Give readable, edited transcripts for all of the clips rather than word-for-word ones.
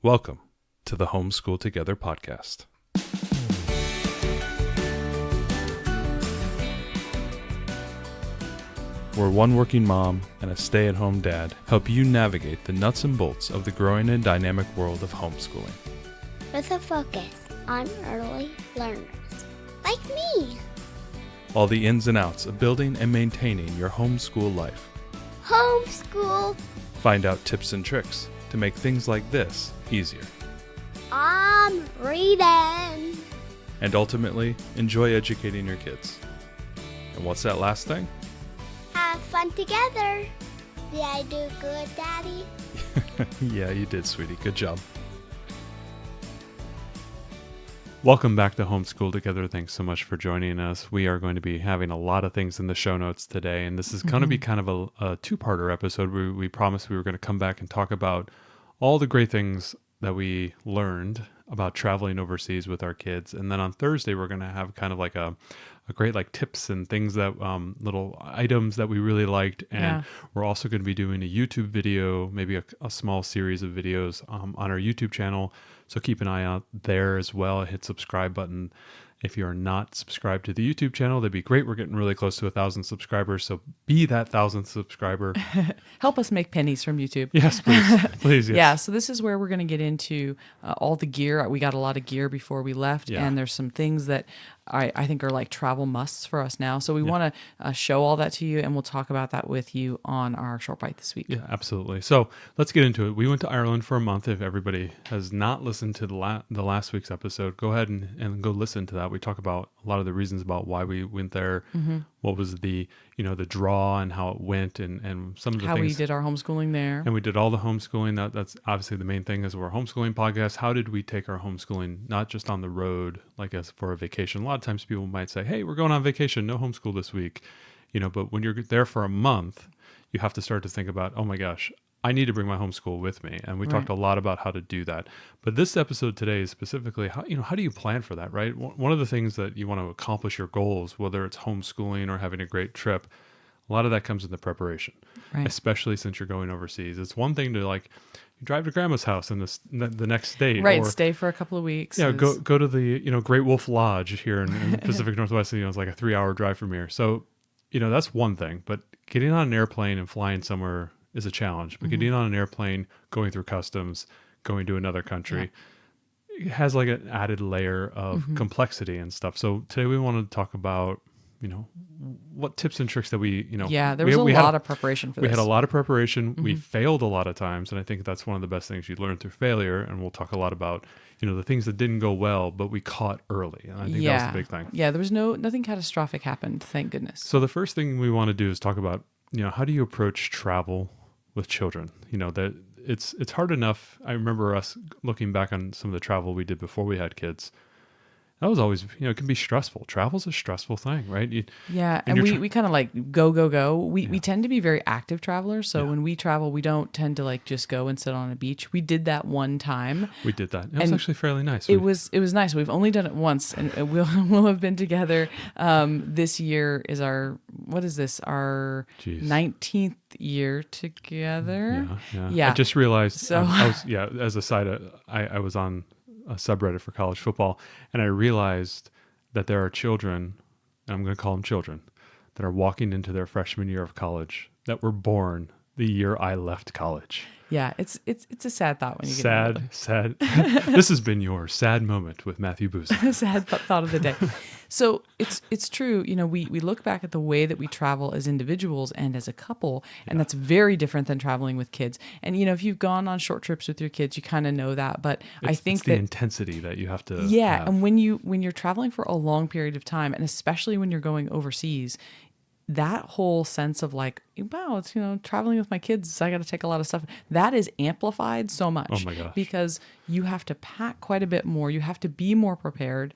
Welcome to the Homeschool Together podcast. Where one working mom and a stay-at-home dad help you navigate the nuts and bolts of the growing and dynamic world of homeschooling. With a focus on early learners, like me. All the ins and outs of building and maintaining your homeschool life. Homeschool. Find out tips and tricks to make things like this easier. I'm reading. And ultimately, enjoy educating your kids. And what's that last thing? Have fun together. Did I do good, Daddy? Yeah, you did, sweetie. Good job. Welcome back to Homeschool Together. Thanks so much for joining us. We are going to be having a lot of things in the show notes today, and this is going to be kind of a two-parter episode. We promised we were going to come back and talk about all the great things that we learned about traveling overseas with our kids. And then on Thursday, we're going to have kind of like a great like tips and things that little items that we really liked. And we're also going to be doing a YouTube video, maybe a small series of videos on our YouTube channel. So keep an eye out there as well. Hit subscribe button. If you are not subscribed to the YouTube channel, that'd be great. We're getting really close to 1,000 subscribers. So be that 1,000th subscriber. Help us make pennies from YouTube. Yes, please. Please, yes. Yeah, so this is where we're going to get into all the gear. We got a lot of gear before we left, and there's some things that I think are like travel musts for us now. So we want to show all that to you, and we'll talk about that with you on our Short Bite this week. Yeah, absolutely. So let's get into it. We went to Ireland for a month. If everybody has not listened to the last week's episode, go ahead and go listen to that. We talk about a lot of the reasons about why we went there, what was the draw and how it went, and some of the how things. we did our homeschooling there. And we did all the homeschooling. That's obviously the main thing is we're a homeschooling podcast. How did we take our homeschooling, not just on the road, like as for a vacation? A lot of times people might say, hey, we're going on vacation, no homeschool this week. But when you're there for a month, you have to start to think about, oh my gosh, I need to bring my homeschool with me. And we talked a lot about how to do that. But this episode today is specifically how do you plan for that, right? One of the things that you want to accomplish your goals, whether it's homeschooling or having a great trip, a lot of that comes in the preparation, especially since you're going overseas. It's one thing to you drive to grandma's house in the next state. Right, or, stay for a couple of weeks. Yeah, go to the Great Wolf Lodge here in the Pacific Northwest. It's like a 3-hour drive from here. So, that's one thing. But getting on an airplane and flying somewhere is a challenge. But getting on an airplane, going through customs, going to another country, it has like an added layer of complexity and stuff. So today we want to talk about what tips and tricks that we there was a lot of preparation for this. We had a lot of preparation. We failed a lot of times, and I think that's one of the best things you learn through failure. And we'll talk a lot about the things that didn't go well, but we caught early, and I think that was the big thing. Yeah, there was nothing catastrophic happened, thank goodness. So the first thing we want to do is talk about how do you approach travel with children? That it's hard enough. I remember us looking back on some of the travel we did before we had kids. That was always, it can be stressful. Travel's a stressful thing, right? And we kind of like go. We tend to be very active travelers. So when we travel, we don't tend to just go and sit on a beach. We did that one time. We did that. It was actually fairly nice. It was nice. We've only done it once, and we'll have been together. This year is our 19th year together. Yeah. I just realized. So I was, as a side, I was on a subreddit for college football, and I realized that there are children, and I'm going to call them children, that are walking into their freshman year of college that were born the year I left college. Yeah, it's a sad thought when you get older. Sad. This has been your sad moment with Matthew Boozer. Sad thought of the day. So it's true. We look back at the way that we travel as individuals and as a couple, and that's very different than traveling with kids. And if you've gone on short trips with your kids, you kind of know that. But I think it's the intensity that you have to. Yeah, have. and when you're traveling for a long period of time, and especially when you're going overseas, that whole sense of wow, it's, traveling with my kids, I got to take a lot of stuff. That is amplified so much. Oh my gosh. Because you have to pack quite a bit more. You have to be more prepared.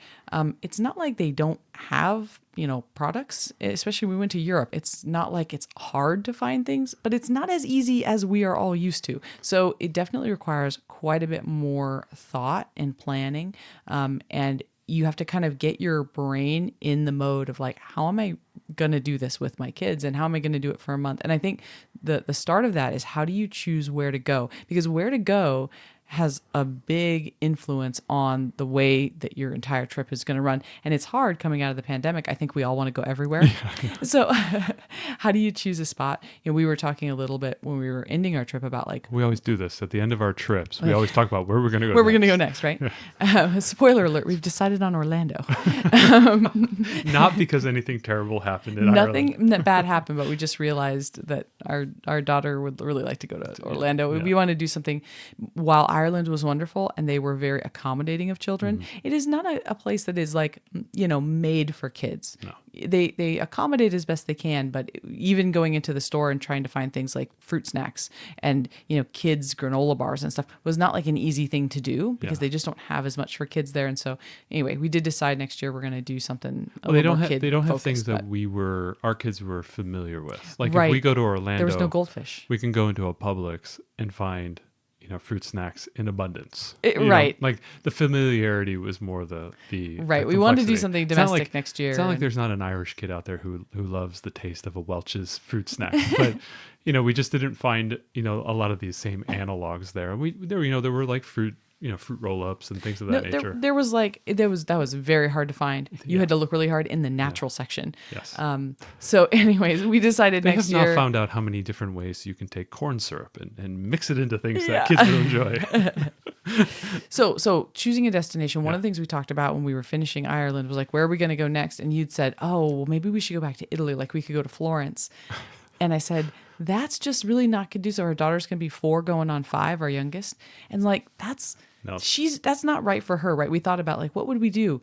It's not like they don't have, products, especially we went to Europe. It's not like it's hard to find things, but it's not as easy as we are all used to. So it definitely requires quite a bit more thought and planning. And you have to kind of get your brain in the mode of how am I going to do this with my kids, and how am I going to do it for a month? And I think the start of that is, how do you choose where to go? Because where to go has a big influence on the way that your entire trip is going to run. And it's hard coming out of the pandemic. I think we all want to go everywhere. So how do you choose a spot? We were talking a little bit when we were ending our trip about like, We always do this at the end of our trips. We always talk about where we're going to go. where we're going to go next, right? Spoiler alert, we've decided on Orlando. Not because anything terrible happened in Ireland. Nothing that bad happened, but we just realized that our daughter would really like to go to Orlando. Yeah. We want to do something. While Ireland was wonderful and they were very accommodating of children, it is not a place that is like, made for kids. No. They accommodate as best they can, but even going into the store and trying to find things like fruit snacks and, kids granola bars and stuff was not like an easy thing to do because they just don't have as much for kids there. And so anyway, we did decide next year we're going to do something a little more kid They don't have focused, things that our kids were familiar with. Like if we go to Orlando, there was no goldfish. We can go into a Publix and find fruit snacks in abundance. Right. Like the familiarity was more the right. We wanted to do something domestic next year. It's not like there's not an Irish kid out there who loves the taste of a Welch's fruit snack, but we just didn't find a lot of these same analogs there. There were like fruit roll-ups and things of that nature. That was very hard to find. You had to look really hard in the natural section. Yes. So anyways, we decided they next have year. now found out how many different ways you can take corn syrup and mix it into things that kids will enjoy. So choosing a destination, one of the things we talked about when we were finishing Ireland was like, where are we going to go next? And you'd said, oh, well, maybe we should go back to Italy. Like we could go to Florence. And I said, that's just really not conducive. Our daughter's going to be 4 going on 5, our youngest. And like, that's not right for her, right? We thought about like, what would we do?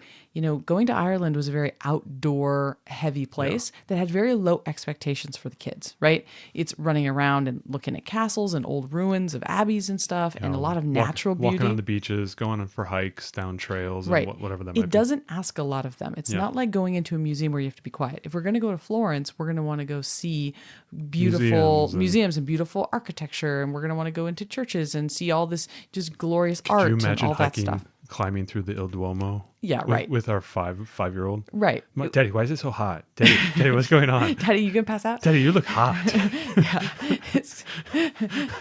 Going to Ireland was a very outdoor heavy place that had very low expectations for the kids, right? It's running around and looking at castles and old ruins of abbeys and stuff and a lot of natural beauty. Walking on the beaches, going on for hikes, down trails, and whatever that might be. It doesn't ask a lot of them. It's not like going into a museum where you have to be quiet. If we're going to go to Florence, we're going to want to go see beautiful museums and beautiful architecture, and we're going to want to go into churches and see all this just glorious art and all that stuff. Climbing through the Il Duomo. Yeah, right. With our 5-year-old. Right. Daddy, why is it so hot? Daddy, what's going on? Daddy, you gonna pass out? Daddy, you look hot.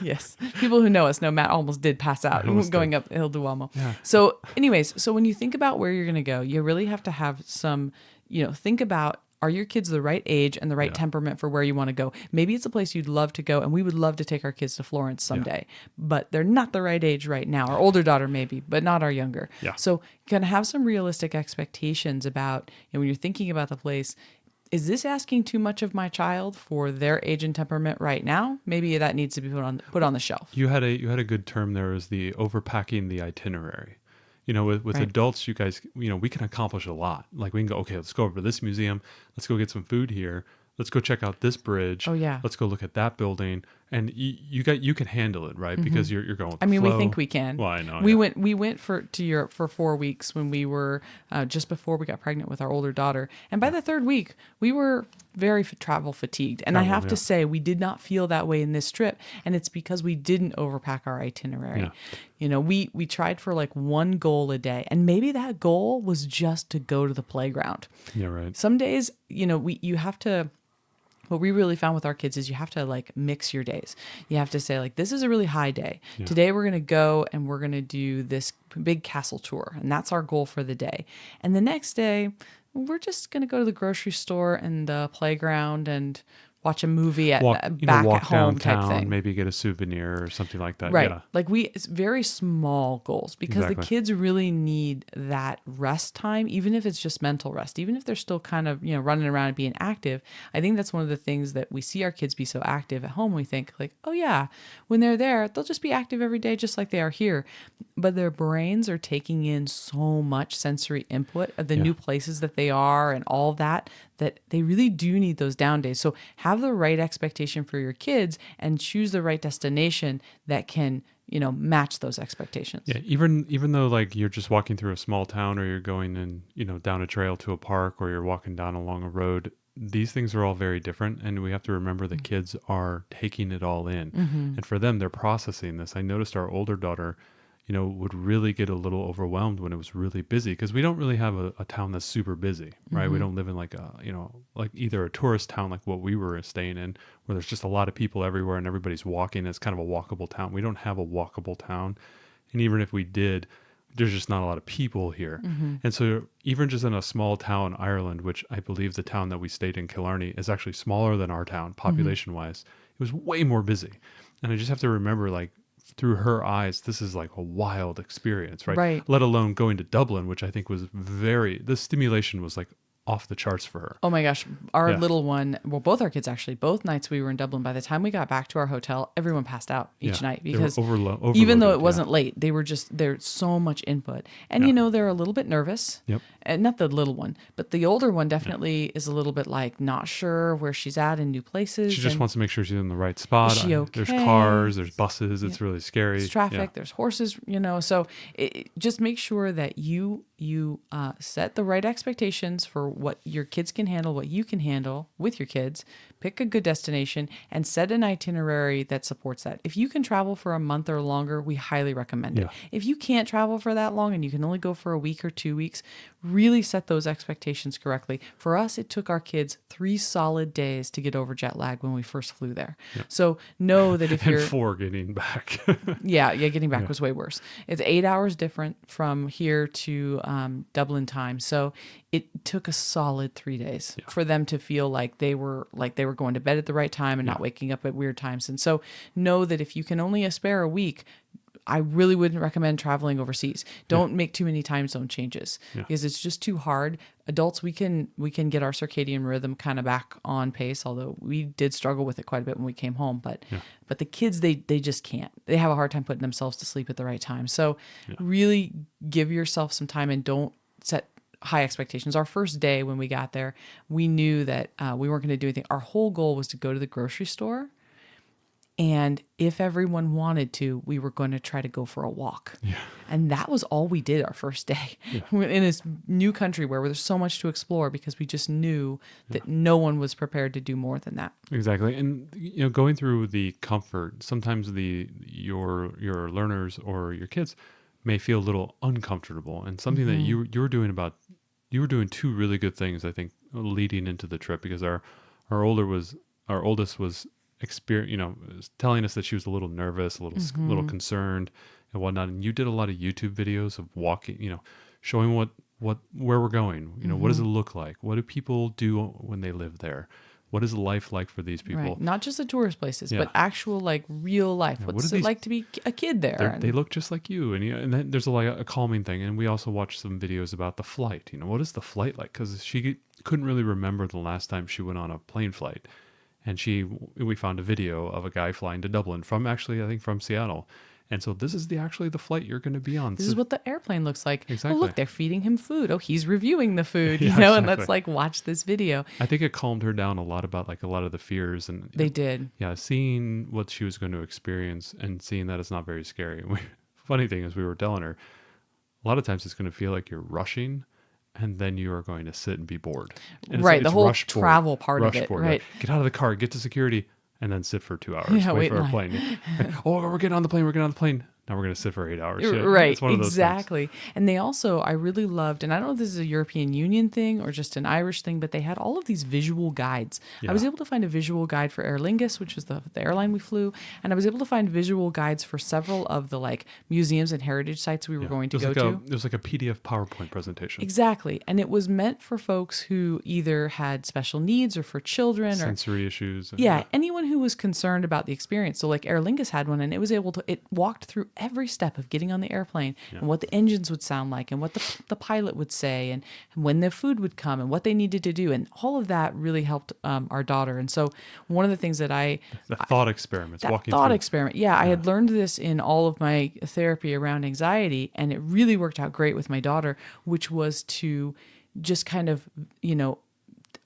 Yes. People who know us know Matt almost did pass out going up Il Duomo. Yeah. So anyways, when you think about where you're gonna go, you really have to have some, think about, are your kids the right age and the right temperament for where you want to go? Maybe it's a place you'd love to go, and we would love to take our kids to Florence someday, but they're not the right age right now. Our older daughter maybe, but not our younger. Yeah. So you can have some realistic expectations about, when you're thinking about the place, is this asking too much of my child for their age and temperament right now? Maybe that needs to be put on the shelf. You had a good term there, is the overpacking the itinerary. With adults, you guys, we can accomplish a lot. Like we can go, okay, let's go over to this museum. Let's go get some food here. Let's go check out this bridge. Oh yeah. Let's go look at that building. And you can handle it, right? Because you're going with the we flow. think we can. Well, I know. We went to Europe for 4 weeks when we were just before we got pregnant with our older daughter. And by the 3rd week, we were very travel fatigued. And I have to say, we did not feel that way in this trip. And it's because we didn't overpack our itinerary. Yeah. We tried for like one goal a day. And maybe that goal was just to go to the playground. Yeah, right. Some days, you have to... What we really found with our kids is you have to like mix your days. You have to say like, this is a really high day. Yeah. Today we're going to go and we're going to do this big castle tour. And that's our goal for the day. And the next day, we're just going to go to the grocery store and the playground and watch a movie back at home type thing. Maybe get a souvenir or something like that. Right. Yeah. Like it's very small goals because the kids really need that rest time, even if it's just mental rest, even if they're still kind of, running around and being active. I think that's one of the things that we see our kids be so active at home. We think like, oh yeah, when they're there, they'll just be active every day, just like they are here. But their brains are taking in so much sensory input of the new places that they are and all that they really do need those down days. So have the right expectation for your kids and choose the right destination that can, match those expectations. Yeah. Even though like you're just walking through a small town or you're going in, down a trail to a park or you're walking down along a road, these things are all very different. And we have to remember the kids are taking it all in. Mm-hmm. And for them, they're processing this. I noticed our older daughter, would really get a little overwhelmed when it was really busy because we don't really have a town that's super busy, right? Mm-hmm. We don't live in like like either a tourist town like what we were staying in where there's just a lot of people everywhere and everybody's walking. It's kind of a walkable town. We don't have a walkable town. And even if we did, there's just not a lot of people here. And so even just in a small town, Ireland, which I believe the town that we stayed in, Killarney, is actually smaller than our town population wise, it was way more busy. And I just have to remember, like, through her eyes, this is like a wild experience, right? Right. Let alone going to Dublin, which I think was the stimulation was like off the charts for her. Oh my gosh, our Yeah. little one, well, both our kids actually, both nights we were in Dublin, by the time we got back to our hotel, everyone passed out each Yeah. night They were because overloaded, even though it yeah. wasn't late, they were just, there's so much input. And, Yeah. they're a little bit nervous. Yep. And not the little one, but the older one definitely is a little bit like not sure where she's at in new places. She just and wants to make sure she's in the right spot. Is she There's okay? cars, there's buses. It's really scary. There's traffic, Yeah. there's horses, so just make sure that you set the right expectations for what your kids can handle, what you can handle with your kids. Pick a good destination and set an itinerary that supports that. If you can travel for a month or longer, we highly recommend it. Yeah. If you can't travel for that long and you can only go for a week or 2 weeks, really set those expectations correctly. For us, it took our kids 3 solid days to get over jet lag when we first flew there. So know that if And you're 4 getting back. yeah, getting back was way worse. It's 8 hours different from here to Dublin time. So it took a solid 3 days for them to feel like they were going to bed at the right time and not waking up at weird times. And so know that if you can only spare a week, I really wouldn't recommend traveling overseas. Don't make too many time zone changes because it's just too hard. Adults, we can get our circadian rhythm kind of back on pace, although we did struggle with it quite a bit when we came home. But the kids, they just can't. They have a hard time putting themselves to sleep at the right time. So really give yourself some time and don't set high expectations. Our first day when we got there, we knew that we weren't going to do anything. Our whole goal was to go to the grocery store. And if everyone wanted to, we were going to try to go for a walk. Yeah. And that was all we did our first day in this new country where there's so much to explore because we just knew that no one was prepared to do more than that. Exactly. And going through the comfort, sometimes your learners or your kids may feel a little uncomfortable. And something that you were doing 2 really good things, I think, leading into the trip, because our oldest was telling us that she was a little nervous, a little concerned and whatnot. And you did a lot of YouTube videos of walking, showing where we're going. What does it look like? What do people do when they live there? What is life like for these people? Right. Not just the tourist places, but actual real life. What's it like to be a kid there? They look just like you. And then there's a calming thing. And we also watched some videos about the flight. What is the flight like? Because she couldn't really remember the last time she went on a plane flight. And we found a video of a guy flying to Dublin from Seattle. And so this is actually the flight you're going to be on. This is what the airplane looks like. Exactly. Oh, look, they're feeding him food. Oh, he's reviewing the food, Exactly. and let's watch this video. I think it calmed her down a lot about a lot of the fears. And they did. Yeah, seeing what she was going to experience and seeing that it's not very scary. Funny thing is we were telling her, a lot of times it's going to feel like you're rushing. And then you are going to sit and be bored. And right, the whole rush travel part of it. Board. Right, get out of the car, get to security, and then sit for 2 hours. Wait for our plane. Oh, we're getting on the plane. Now we're going to sit for 8 hours. Yeah, right, it's one of those exactly. things. And they also, I really loved, and I don't know if this is a European Union thing or just an Irish thing, but they had all of these visual guides. Yeah. I was able to find a visual guide for Aer Lingus, which was the airline we flew, and I was able to find visual guides for several of the museums and heritage sites we were going to go to. It was like a PDF PowerPoint presentation. Exactly. And it was meant for folks who either had special needs or for children sensory issues. Anyone who was concerned about the experience. So Aer Lingus had one, and it walked through every step of getting on the airplane and what the engines would sound like and what the pilot would say and when the food would come and what they needed to do. And all of that really helped our daughter. And so one of the things that I had learned this in all of my therapy around anxiety, and it really worked out great with my daughter, which was to just kind of,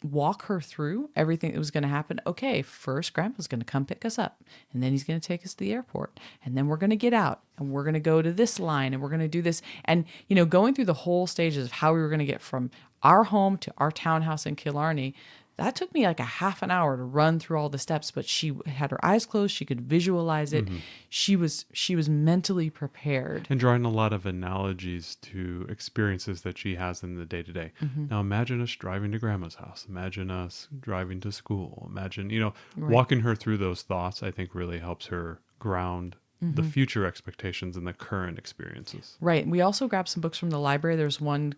walk her through everything that was going to happen. Okay, first Grandpa's going to come pick us up, and then he's going to take us to the airport, and then we're going to get out, and we're going to go to this line, and we're going to do this. And, going through the whole stages of how we were going to get from our home to our townhouse in Killarney, that took me like a half an hour to run through all the steps, but she had her eyes closed. She could visualize it. Mm-hmm. She was mentally prepared. And drawing a lot of analogies to experiences that she has in the day-to-day. Mm-hmm. Now imagine us driving to Grandma's house. Imagine us driving to school. Imagine, walking her through those thoughts, I think really helps her ground the future expectations and the current experiences. Right. We also grabbed some books from the library. There's one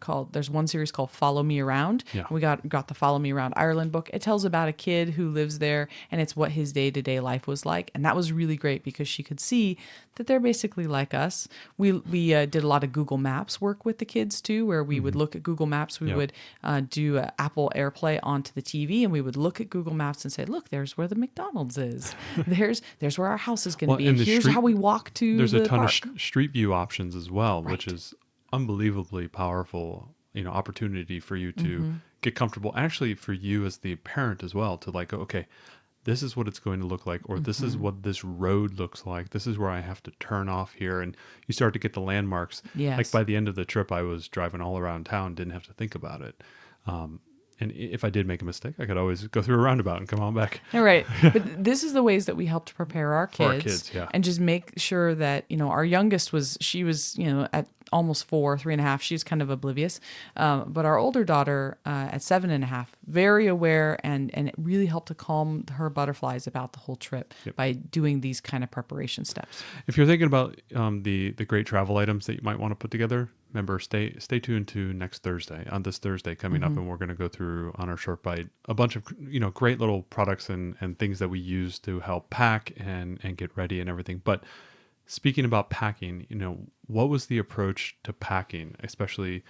series called Follow Me Around. Yeah. We got the Follow Me Around Ireland book. It tells about a kid who lives there, and it's what his day-to-day life was like. And that was really great because she could see that they're basically like us. We did a lot of Google Maps work with the kids too, where we would look at Google Maps. We would do Apple AirPlay onto the TV, and we would look at Google Maps and say, look, there's where the McDonald's is. there's where our house is going to be. And here's how we walk to there's the a ton park. of street view options as well, which is unbelievably powerful, opportunity for you to get comfortable. Actually, for you as the parent as well, to like, okay, this is what it's going to look like, or this is what this road looks like. This is where I have to turn off here. And you start to get the landmarks. Yes. Like by the end of the trip, I was driving all around town, didn't have to think about it. And if I did make a mistake, I could always go through a roundabout and come on back. All right. But this is the ways that we help to prepare our kids. For our kids, yeah. And just make sure that, our youngest was at almost 3.5. She's kind of oblivious. But our older daughter at 7.5, very aware, and it really helped to calm her butterflies about the whole trip by doing these kind of preparation steps. If you're thinking about the great travel items that you might want to put together, remember, stay tuned to next Thursday, on this Thursday coming up, and we're going to go through on our short bite a bunch of great little products and things that we use to help pack and get ready and everything. But speaking about packing, what was the approach to packing, especially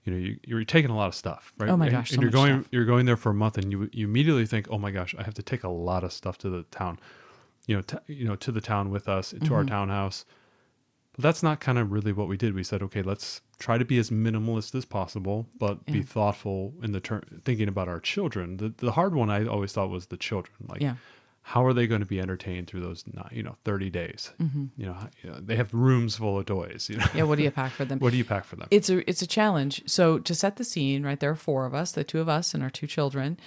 you're taking a lot of stuff, right? Oh my gosh, and so much stuff. You're going there for a month, and you immediately think, oh my gosh, I have to take a lot of stuff to the town, to the town with us, to our townhouse. But that's not kind of really what we did. We said, okay, let's try to be as minimalist as possible, but be thoughtful in thinking about our children. The hard one I always thought was the children. Like, how are they going to be entertained through those 30 days? They have rooms full of toys. Yeah, what do you pack for them? What do you pack for them? It's a challenge. So to set the scene, right, there are 4 of us, the 2 of us and our 2 children.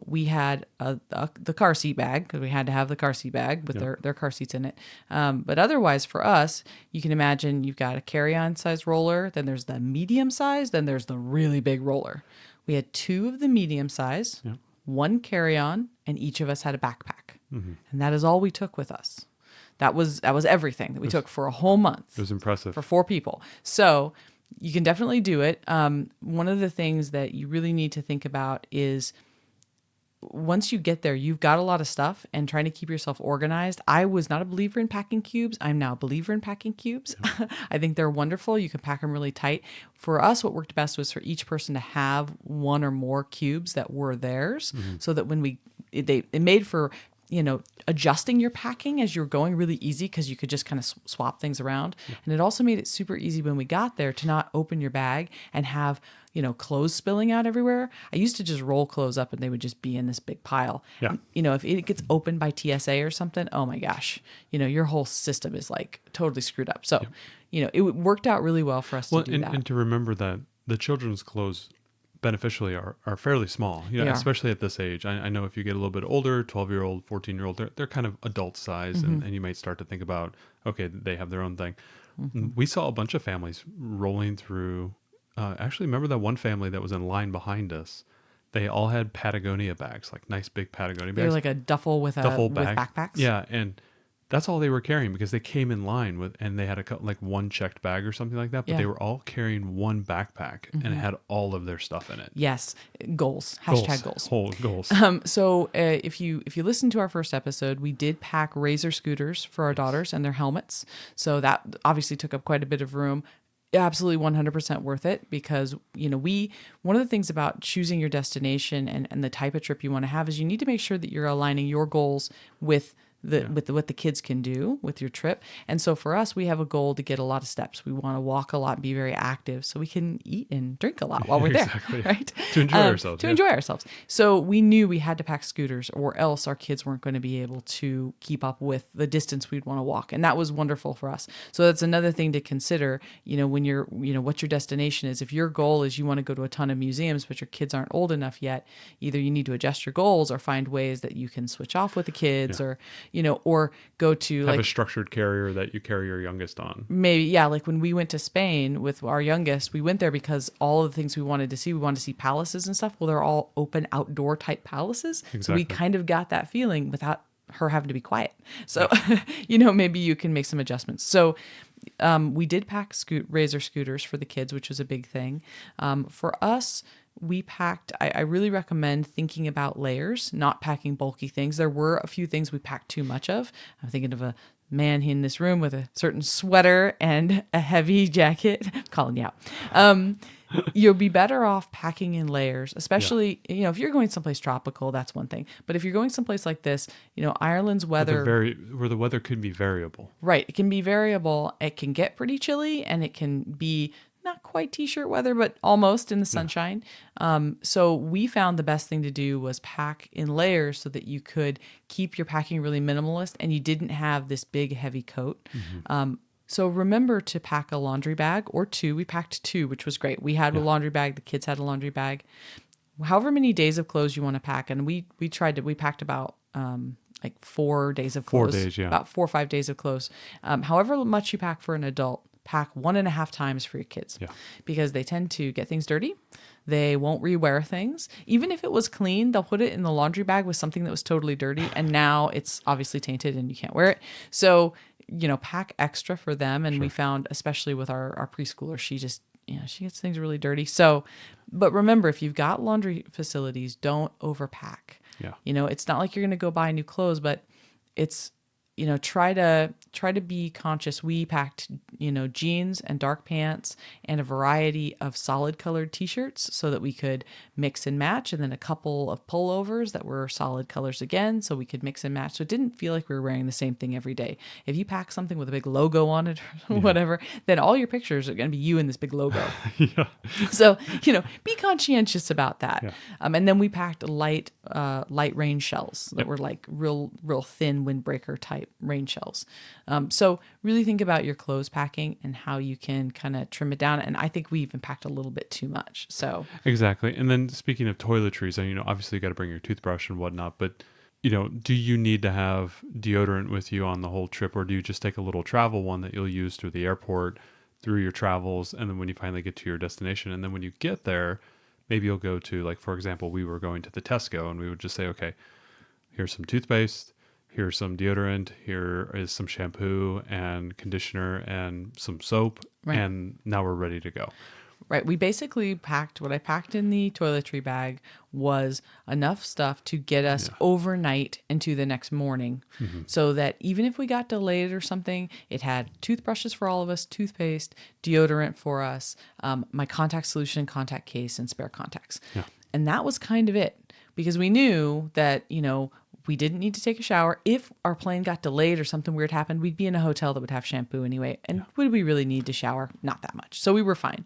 We had the car seat bag, because we had to have the car seat bag with their car seats in it. But otherwise, for us, you can imagine you've got a carry-on size roller, then there's the medium size, then there's the really big roller. We had 2 of the medium size, 1 carry-on, and each of us had a backpack. And that is all we took with us. That was everything that we took for a whole month. It was impressive. For 4 people. So you can definitely do it. One of the things that you really need to think about is once you get there, you've got a lot of stuff, and trying to keep yourself organized. I was not a believer in packing cubes. I'm now a believer in packing cubes. I think they're wonderful. You can pack them really tight. For us, what worked best was for each person to have 1 or more cubes that were theirs, so that when it made for adjusting your packing as you're going really easy, because you could just kind of swap things around. And it also made it super easy when we got there to not open your bag and have, clothes spilling out everywhere. I used to just roll clothes up and they would just be in this big pile. Yeah. If it gets opened by TSA or something, oh my gosh, your whole system is like totally screwed up. So, it worked out really well for us to do that. And to remember that the children's clothes beneficially are fairly small, especially at this age. I know if you get a little bit older, 12-year-old, 14-year-old, they're kind of adult size, and you might start to think about, okay, they have their own thing. We saw a bunch of families rolling through. Actually, remember that one family that was in line behind us? They all had Patagonia bags, like nice big Patagonia bags. They're like a duffel with backpacks. Yeah, and that's all they were carrying, because they came in line with, and they had like 1 checked bag or something like that, but they were all carrying 1 backpack, and it had all of their stuff in it. Yes. Goals. #goals. Whole goals. So if you listen to our first episode, we did pack Razor scooters for our daughters and their helmets. So that obviously took up quite a bit of room. Absolutely 100% worth it, because, one of the things about choosing your destination and the type of trip you want to have is you need to make sure that you're aligning your goals with what the kids can do with your trip. And so for us, we have a goal to get a lot of steps. We want to walk a lot, be very active, so we can eat and drink a lot while we're there, right? To enjoy ourselves. Enjoy ourselves. So we knew we had to pack scooters, or else our kids weren't going to be able to keep up with the distance we'd want to walk. And that was wonderful for us. So that's another thing to consider, when you're, what your destination is. If your goal is you want to go to a ton of museums, but your kids aren't old enough yet, either you need to adjust your goals or find ways that you can switch off with the kids, or or go to have a structured carrier that you carry your youngest on. Maybe, yeah. Like when we went to Spain with our youngest, we went there because all of the things we wanted to see palaces and stuff. Well, they're all open outdoor type palaces. Exactly. So we kind of got that feeling without her having to be quiet. So, maybe you can make some adjustments. So, we did pack razor scooters for the kids, which was a big thing. For us, we packed, I really recommend thinking about layers, not packing bulky things. There were a few things we packed too much of. I'm thinking of a man in this room with a certain sweater and a heavy jacket. Calling you out. You'll be better off packing in layers, especially, if you're going someplace tropical, that's one thing. But if you're going someplace like this, Ireland's weather, where the weather could be variable. right? It can be variable. It can get pretty chilly, and it can be not quite t-shirt weather, but almost in the sunshine. So we found the best thing to do was pack in layers so that you could keep your packing really minimalist and you didn't have this big heavy coat. So remember to pack a laundry bag or two. We packed two, which was great. We had a laundry bag. The kids had a laundry bag. However many days of clothes you want to pack. And we packed about like 4 days of clothes. 4 days, yeah. About 4 or 5 days of clothes. However much you pack for an adult, pack 1.5 times for your kids because they tend to get things dirty. They won't rewear things. Even if it was clean, they'll put it in the laundry bag with something that was totally dirty. And now it's obviously tainted and you can't wear it. So, pack extra for them. And we found, especially with our preschooler, she just, she gets things really dirty. So, but remember, if you've got laundry facilities, don't overpack. Yeah. It's not like you're going to go buy new clothes, but it's, try to be conscious. We packed, jeans and dark pants and a variety of solid colored t-shirts so that we could mix and match, and then a couple of pullovers that were solid colors again so we could mix and match. So it didn't feel like we were wearing the same thing every day. If you pack something with a big logo on it or whatever, then all your pictures are going to be you in this big logo. So, be conscientious about that. Yeah. And then we packed light rain shells that were like real thin windbreaker type rain shells. So really think about your clothes packing and how you can kind of trim it down. And I think we even packed a little bit too much. So exactly. And then speaking of toiletries, and obviously you got to bring your toothbrush and whatnot, but do you need to have deodorant with you on the whole trip, or do you just take a little travel one that you'll use through the airport, through your travels, and then when you finally get to your destination, and then when you get there, maybe you'll go to, like, for example, we were going to the Tesco and we would just say, okay, here's some toothpaste, here's some deodorant, here is some shampoo and conditioner and some soap, and now we're ready to go. Right. We basically packed, what I packed in the toiletry bag was enough stuff to get us overnight into the next morning, so that even if we got delayed or something, it had toothbrushes for all of us, toothpaste, deodorant for us, my contact solution, contact case, and spare contacts. Yeah. And that was kind of it, because we knew that, we didn't need to take a shower. If our plane got delayed or something weird happened, we'd be in a hotel that would have shampoo anyway. And would we really need to shower? Not that much. So we were fine.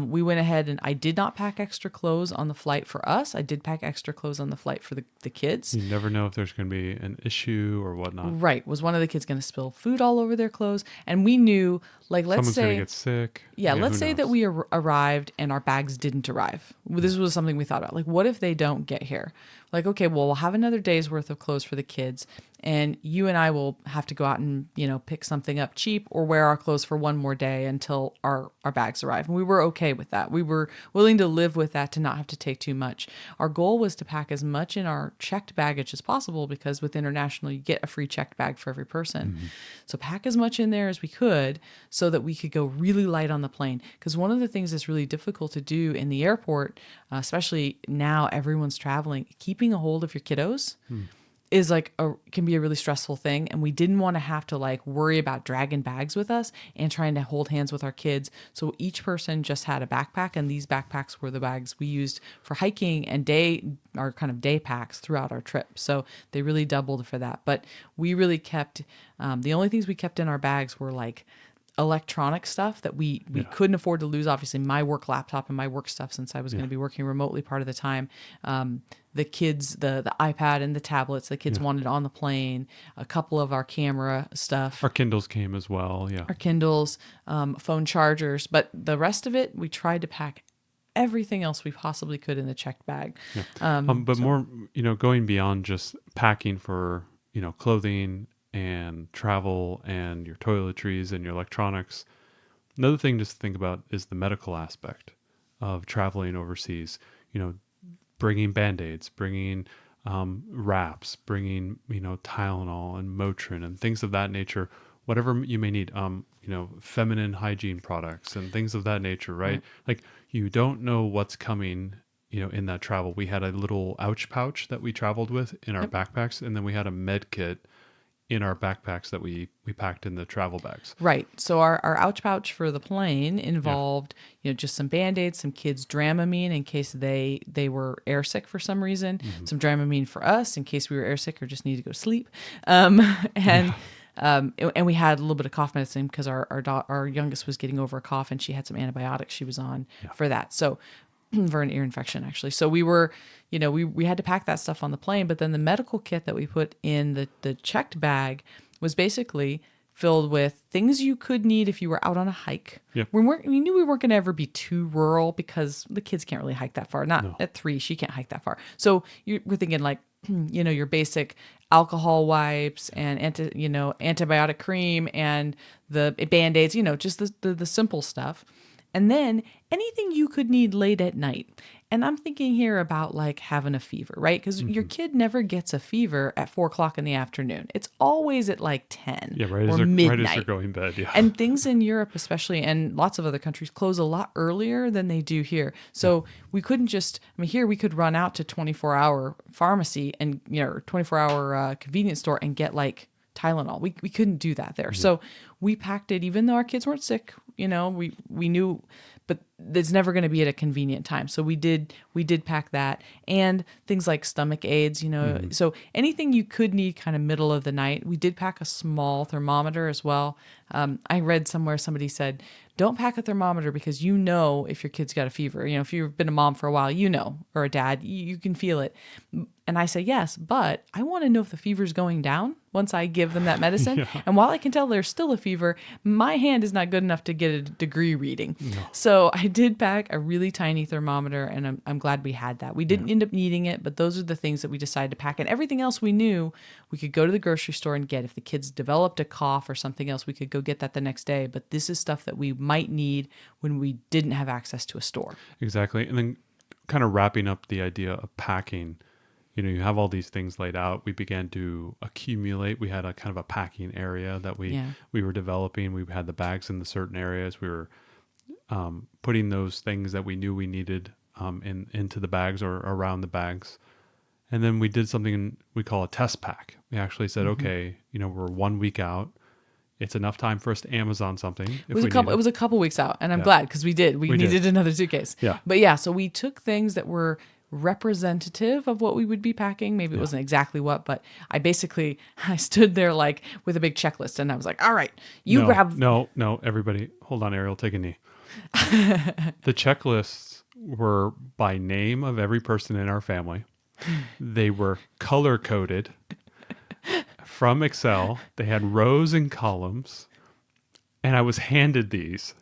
We went ahead and I did not pack extra clothes on the flight for us. I did pack extra clothes on the flight for the kids. You never know if there's going to be an issue or whatnot. Right. Was one of the kids going to spill food all over their clothes? And we knew, like, let's someone's going to get sick. Yeah, let's say that we arrived and our bags didn't arrive. This was something we thought about. Like, what if they don't get here? Like, okay, well, we'll have another day's worth of clothes for the kids, and you and I will have to go out and, pick something up cheap or wear our clothes for one more day until our bags arrive. And we were okay with that. We were willing to live with that, to not have to take too much. Our goal was to pack as much in our checked baggage as possible, because with international, you get a free checked bag for every person. So pack as much in there as we could so that we could go really light on the plane. Because one of the things that's really difficult to do in the airport, especially now everyone's traveling, keeping a hold of your kiddos is can be a really stressful thing. And we didn't want to have to worry about dragging bags with us and trying to hold hands with our kids. So each person just had a backpack, and these backpacks were the bags we used for hiking and our kind of day packs throughout our trip. So they really doubled for that. But we really kept, the only things we kept in our bags were electronic stuff that we couldn't afford to lose. Obviously my work laptop and my work stuff, since I was going to be working remotely part of the time. The kids, the iPad and the tablets the kids wanted on the plane, a couple of our camera stuff. Our Kindles came as well. Yeah. Our Kindles, phone chargers, but the rest of it, we tried to pack everything else we possibly could in the checked bag. Yeah. More, going beyond just packing for, clothing and travel and your toiletries and your electronics. Another thing just to think about is the medical aspect of traveling overseas. Bringing Band-Aids, bringing wraps, bringing, Tylenol and Motrin and things of that nature, whatever you may need, feminine hygiene products and things of that nature, right? Like you don't know what's coming, in that travel. We had a little ouch pouch that we traveled with in our backpacks. And then we had a med kit in our backpacks that we packed in the travel bags. Right. So our ouch pouch for the plane involved, just some Band-Aids, some kids' Dramamine in case they were airsick for some reason, some Dramamine for us in case we were airsick or just needed to go to sleep. And we had a little bit of cough medicine because our youngest was getting over a cough and she had some antibiotics she was on for that. So for an ear infection, actually. So we were, we had to pack that stuff on the plane, but then the medical kit that we put in the checked bag was basically filled with things you could need if you were out on a hike. Yep. We knew we weren't going to ever be too rural because the kids can't really hike that far. Not at 3, she can't hike that far. So we're thinking like, your basic alcohol wipes and antibiotic cream and the Band-Aids, just the simple stuff. And then anything you could need late at night. And I'm thinking here about like having a fever, right? Because your kid never gets a fever at 4:00 in the afternoon. It's always at like 10 or midnight. Right as they're going to bed, yeah. And things in Europe especially, and lots of other countries, close a lot earlier than they do here. So we couldn't just, here we could run out to 24-hour pharmacy and 24-hour convenience store and get like Tylenol. We couldn't do that there. So we packed it, even though our kids weren't sick, we knew, but it's never going to be at a convenient time. So we did pack that and things like stomach aids, so anything you could need kind of middle of the night. We did pack a small thermometer as well. I read somewhere somebody said, don't pack a thermometer because if your kid's got a fever. If you've been a mom for a while, or a dad, you can feel it. And I say, yes, but I want to know if the fever's going down once I give them that medicine. And while I can tell there's still a fever, my hand is not good enough to get a degree reading. No. So I did pack a really tiny thermometer, and I'm glad we had that. We didn't end up needing it, but those are the things that we decided to pack. And everything else we knew we could go to the grocery store and get. If the kids developed a cough or something else, we could go get that the next day. But this is stuff that we might need when we didn't have access to a store. Exactly. And then kind of wrapping up the idea of packing, you have all these things laid out. We began to accumulate. We had a kind of a packing area that we were developing. We had the bags in the certain areas. We were putting those things that we knew we needed into the bags or around the bags. And then we did something we call a test pack. We actually said, okay, we're 1 week out. It's enough time for us to Amazon something. It was a couple weeks out, and I'm glad because we needed another suitcase. Yeah. But so we took things that were representative of what we would be packing. Maybe it wasn't exactly what, but I stood there like with a big checklist, and I was like, all right, grab. No, everybody, hold on, Ariel, take a knee. The checklists were by name of every person in our family. They were color coded from Excel. They had rows and columns, and I was handed these.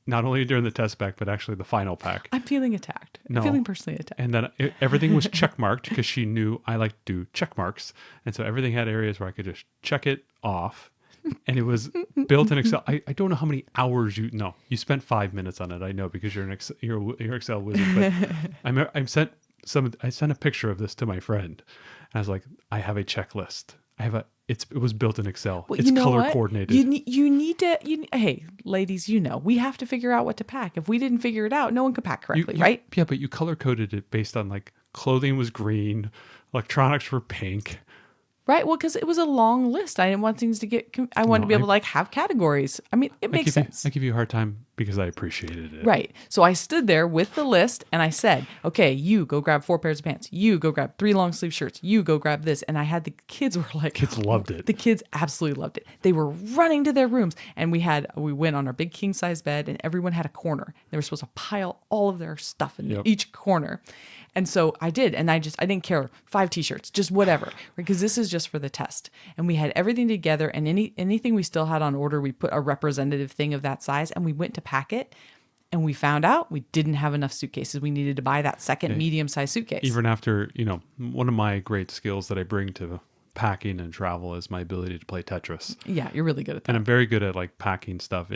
Not only during the test pack, but actually the final pack. I'm feeling attacked. I'm feeling personally attacked. And then everything was check marked because she knew I like to do check marks. And so everything had areas where I could just check it off. And it was built in Excel. I don't know how many hours you spent 5 minutes on it. I know because you're you're Excel wizard. But I sent a picture of this to my friend. And I was like, I have a checklist. It was built in Excel. Well, it's color coordinated. You need to, hey, ladies, we have to figure out what to pack. If we didn't figure it out, no one could pack correctly, right? Yeah, but you color coded it based on like clothing was green, electronics were pink. Right. Well, because it was a long list. I didn't want things to get, I wanted to be able to have categories. I mean, it makes sense. I give you a hard time because I appreciated it. Right. So I stood there with the list and I said, okay, you go grab 4 pairs of pants. You go grab 3 long sleeve shirts. You go grab this. And I had the kids were like, kids loved it. The kids absolutely loved it. They were running to their rooms, and we went on our big king size bed, and everyone had a corner. They were supposed to pile all of their stuff in each corner. And so I did, and I didn't care. 5 t-shirts, just whatever, because this is just for the test. And we had everything together, and anything we still had on order, we put a representative thing of that size, and we went to pack it, and we found out we didn't have enough suitcases. We needed to buy that second medium-sized suitcase. Even after, one of my great skills that I bring to packing and travel is my ability to play Tetris. Yeah, you're really good at that. And I'm very good at packing stuff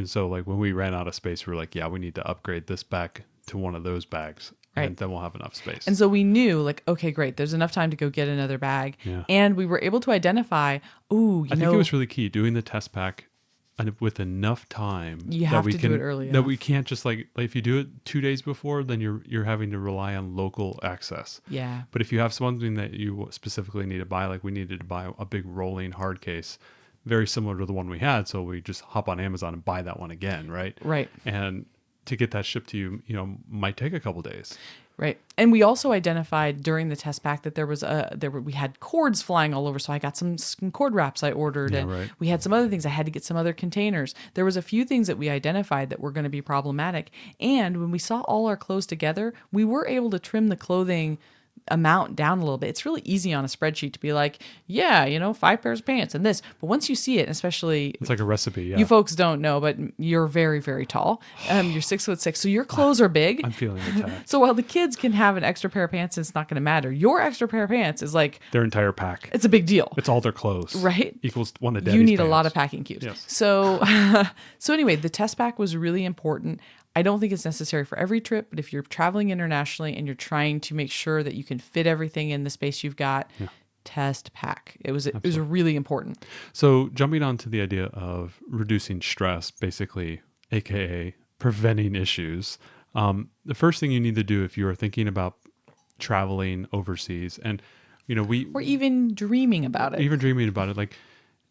so when we ran out of space, we were like, we need to upgrade this back to one of those bags. Right. and then we'll have enough space. And so we knew, like, okay, great, there's enough time to go get another bag. Yeah. And we were able to identify, I think it was really key doing the test pack and with enough time You have to do it early that enough. we can't just like if you do it 2 days before, then you're having to rely on local access. Yeah. But if you have something that you specifically need to buy, like we needed to buy a big rolling hard case, very similar to the one we had, so we just hop on Amazon and buy that one again, right? Right. And to get that shipped to you, might take a couple days. Right. And we also identified during the test pack that we had cords flying all over. So I got some cord wraps I ordered, and right. we had some other things. I had to get some other containers. There was a few things that we identified that were going to be problematic. And when we saw all our clothes together, we were able to trim the clothing amount down a little bit. It's really easy on a spreadsheet to be like, 5 pairs of pants and this. But once you see it, especially It's like a recipe. Yeah. you folks don't know, but you're very, very tall. You're 6'6", so your clothes are big. I'm feeling attacked. So while the kids can have an extra pair of pants, it's not going to matter. Your extra pair of pants is like, Their entire pack. it's a big deal. It's all their clothes. Right. Equals one of Daddy's You need a pants. lot of packing cubes. Yes. So, so anyway, the test pack was really important. I don't think it's necessary for every trip, but if you're traveling internationally and you're trying to make sure that you can fit everything in the space you've got, test pack. It was really important. So jumping on to the idea of reducing stress, basically, AKA preventing issues. The first thing you need to do if you are thinking about traveling overseas, and Or even dreaming about it. even dreaming about it, like,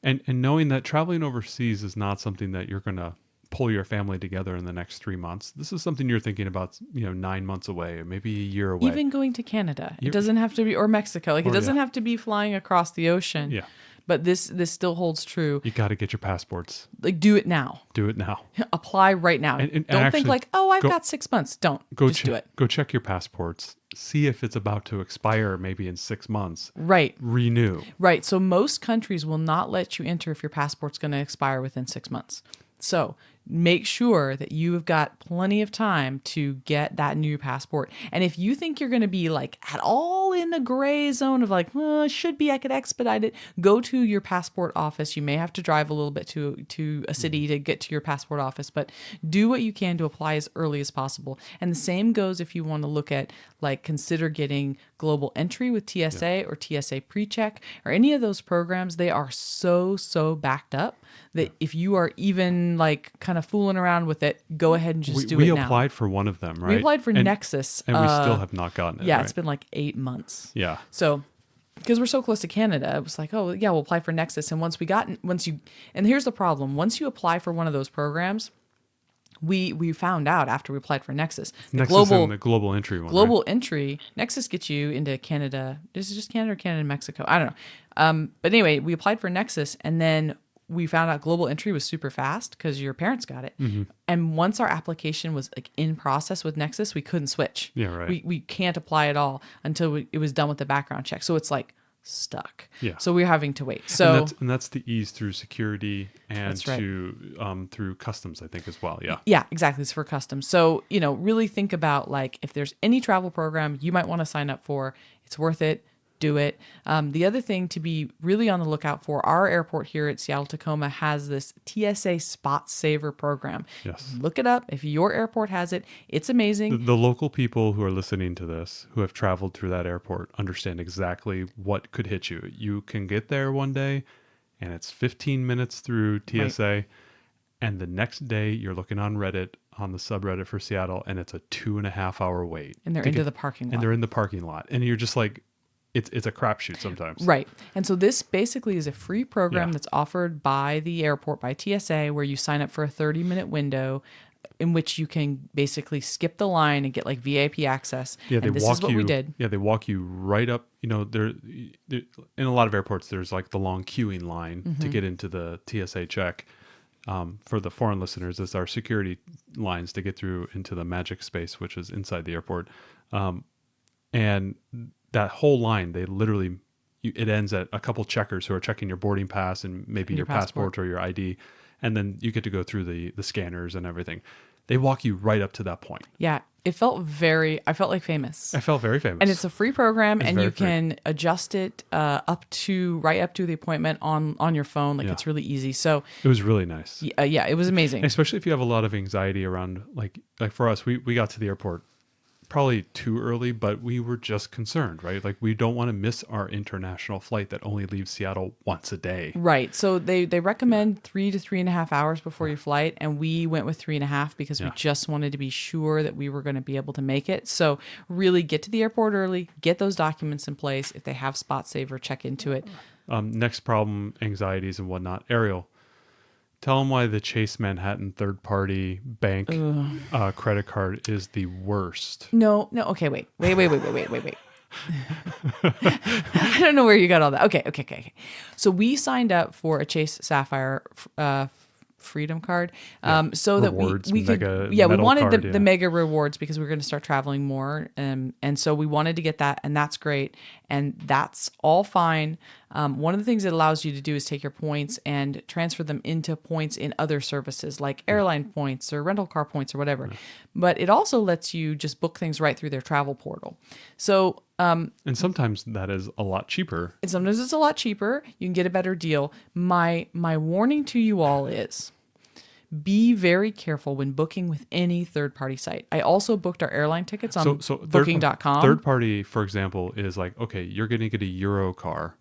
and knowing that traveling overseas is not something that you're going to pull your family together in the next 3 months. This is something you're thinking about, 9 months away, or maybe a year away. Even going to Canada. It doesn't have to be, or Mexico. Like, it doesn't have to be flying across the ocean. Yeah. But this still holds true. You got to get your passports. Like, do it now. Do it now. Apply right now. And Don't actually, think like, oh, I've go- got 6 months. Don't. Go Just do it. Go check your passports. See if it's about to expire maybe in 6 months. Right. Renew. Right. So most countries will not let you enter if your passport's going to expire within 6 months. So make sure that you have got plenty of time to get that new passport. And if you think you're going to be like at all in the gray zone of like, well, it should be, I could expedite it, go to your passport office. You may have to drive a little bit to a city to get to your passport office, but do what you can to apply as early as possible. And the same goes if you want to look at, like, consider getting global entry with TSA or TSA PreCheck or any of those programs. They are so backed up that if you are even like kind of fooling around with it, go ahead and just do it now. We applied for one of them, right? We applied for Nexus. And we still have not gotten it. Yeah, right? it's been like 8 months. Yeah. So, because we're so close to Canada, it was like, oh yeah, we'll apply for Nexus. And and here's the problem: once you apply for one of those programs, we found out after we applied for Nexus, And the global entry one. global right? entry, Nexus gets you into Canada. Is it just Canada or Canada and Mexico? I don't know. But anyway, we applied for Nexus, and then we found out global entry was super fast because your parents got it. Mm-hmm. And once our application was like in process with Nexus, we couldn't switch. Yeah, right. We can't apply at all until it was done with the background check. So it's like stuck. Yeah. So we're having to wait. So and that's the ease through security and That's right. through customs, I think, as well. Yeah. yeah, exactly. It's for customs. So, really think about like if there's any travel program you might want to sign up for, it's worth it. Do it. The other thing to be really on the lookout for, our airport here at Seattle Tacoma has this TSA Spot Saver program. Yes. Look it up. If your airport has it, it's amazing. The local people who are listening to this, who have traveled through that airport, understand exactly what could hit you. You can get there one day and it's 15 minutes through TSA. Right. And the next day you're looking on Reddit, on the subreddit for Seattle, and it's a 2.5 hour wait. And they're into the parking lot. And they're in the parking lot. And you're just like, it's a crapshoot sometimes. Right. And so this basically is a free program Yeah. that's offered by the airport, by TSA, where you sign up for a 30-minute window in which you can basically skip the line and get like VIP access. Yeah, they and this walk is what you. we did. Yeah, they walk you right up. There in a lot of airports, there's like the long queuing line Mm-hmm. to get into the TSA check. For the foreign listeners, it's our security lines to get through into the magic space, which is inside the airport. And that whole line, they literally, it ends at a couple checkers who are checking your boarding pass and maybe your passport or your ID. And then you get to go through the scanners and everything. They walk you right up to that point. Yeah. I felt like famous. I felt very famous. And it's a free program, and very you can adjust it right up to the appointment on your phone. Like, Yeah. it's really easy. So It was really nice. yeah, it was amazing. Especially if you have a lot of anxiety around, like for us, we got to the airport probably too early, but we were just concerned, right? Like we don't want to miss our international flight that only leaves Seattle once a day. Right. So they recommend 3 to 3.5 hours before your flight. And we went with 3.5 because we Yeah. just wanted to be sure that we were going to be able to make it. So really get to the airport early, get those documents in place. If they have Spot Saver, check into it. Next problem, anxieties and whatnot. Ariel, tell them why the Chase Manhattan third-party bank credit card is the worst. No. Okay, wait. I don't know where you got all that. Okay. So we signed up for a Chase Sapphire Freedom card, so that Rewards, we could, mega we metal wanted card, the mega rewards because we were going to start traveling more, and so we wanted to get that, and that's great, and that's all fine. One of the things it allows you to do is take your points and transfer them into points in other services like airline points or rental car points or whatever. But it also lets you just book things right through their travel portal. So And sometimes that is a lot cheaper. and sometimes it's a lot cheaper. You can get a better deal. My warning to you all is be very careful when booking with any third-party site. I also booked our airline tickets on booking.com. Third party, for example, is like, okay, you're going to get a Euro car.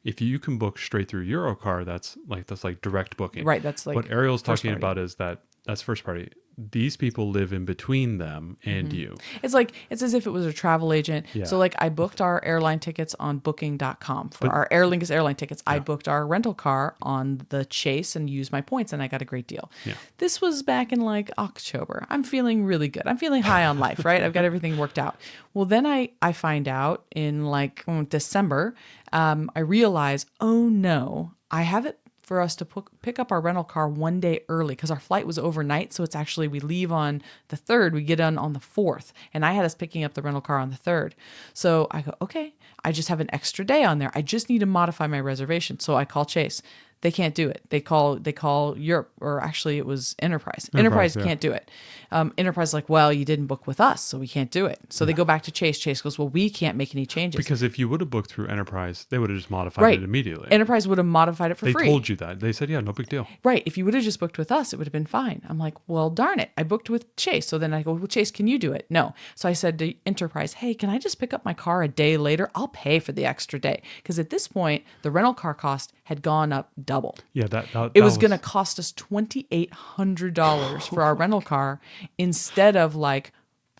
If you can book straight through Eurocar, that's like direct booking. Right, that's like what Ariel's first talking party. about is that's first party. These people live in between them and you. It's as if it was a travel agent. Yeah. So like I booked our airline tickets on booking.com. For our Aer Lingus airline tickets, I booked our rental car on the Chase and used my points, and I got a great deal. Yeah. This was back in like October. I'm feeling really good. I'm feeling high on life, right? I've got everything worked out. Well, then I find out in like December, I realize, oh no, I have it for us to pick up our rental car one day early because our flight was overnight. So it's actually, we leave on the 3rd, we get on the 4th. And I had us picking up the rental car on the 3rd. So I go, okay, I just have an extra day on there. I just need to modify my reservation. So I call Chase. They can't do it. They call Europe, or actually it was Enterprise. Enterprise can't do it. Enterprise is like, well, you didn't book with us, so we can't do it. So they go back to Chase. Chase goes, well, we can't make any changes. Because if you would have booked through Enterprise, they would have just modified it immediately. Enterprise would have modified it for They free. told you that. They said, yeah, no big deal. Right. If you would have just booked with us, it would have been fine. I'm like, well, darn it. I booked with Chase. So then I go, well, Chase, can you do it? No. So I said to Enterprise, hey, can I just pick up my car a day later? I'll pay for the extra day. Because at this point, the rental car cost had gone up double. Yeah, It was going to cost us $2,800 for our rental car instead of like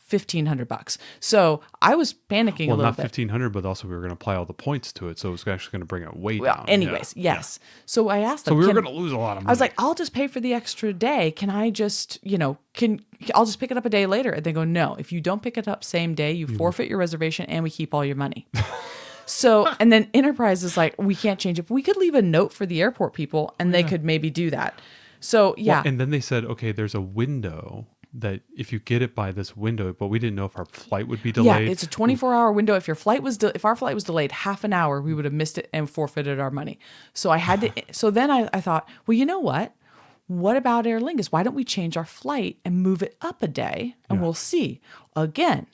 $1,500. So I was panicking a Well, little not bit. 1,500, but also we were going to apply all the points to it, so it was actually going to bring it way Well, down. anyways, Yeah. yes. So I asked them. So we were "Can-" going to lose a lot of money. I was like, I'll just pay for the extra day. Can I just, I'll just pick it up a day later? And they go, no. If you don't pick it up same day, you forfeit your reservation and we keep all your money. So, and then Enterprise is like, we can't change it. But we could leave a note for the airport people and they could maybe do that. So, yeah. Well, and then they said, okay, there's a window that if you get it by this window, but we didn't know if our flight would be delayed. Yeah, it's a 24-hour window. If if our flight was delayed half an hour, we would have missed it and forfeited our money. So I had to. So then I thought, well, you know what? What about Aer Lingus? Why don't we change our flight and move it up a day, and we'll see. Again,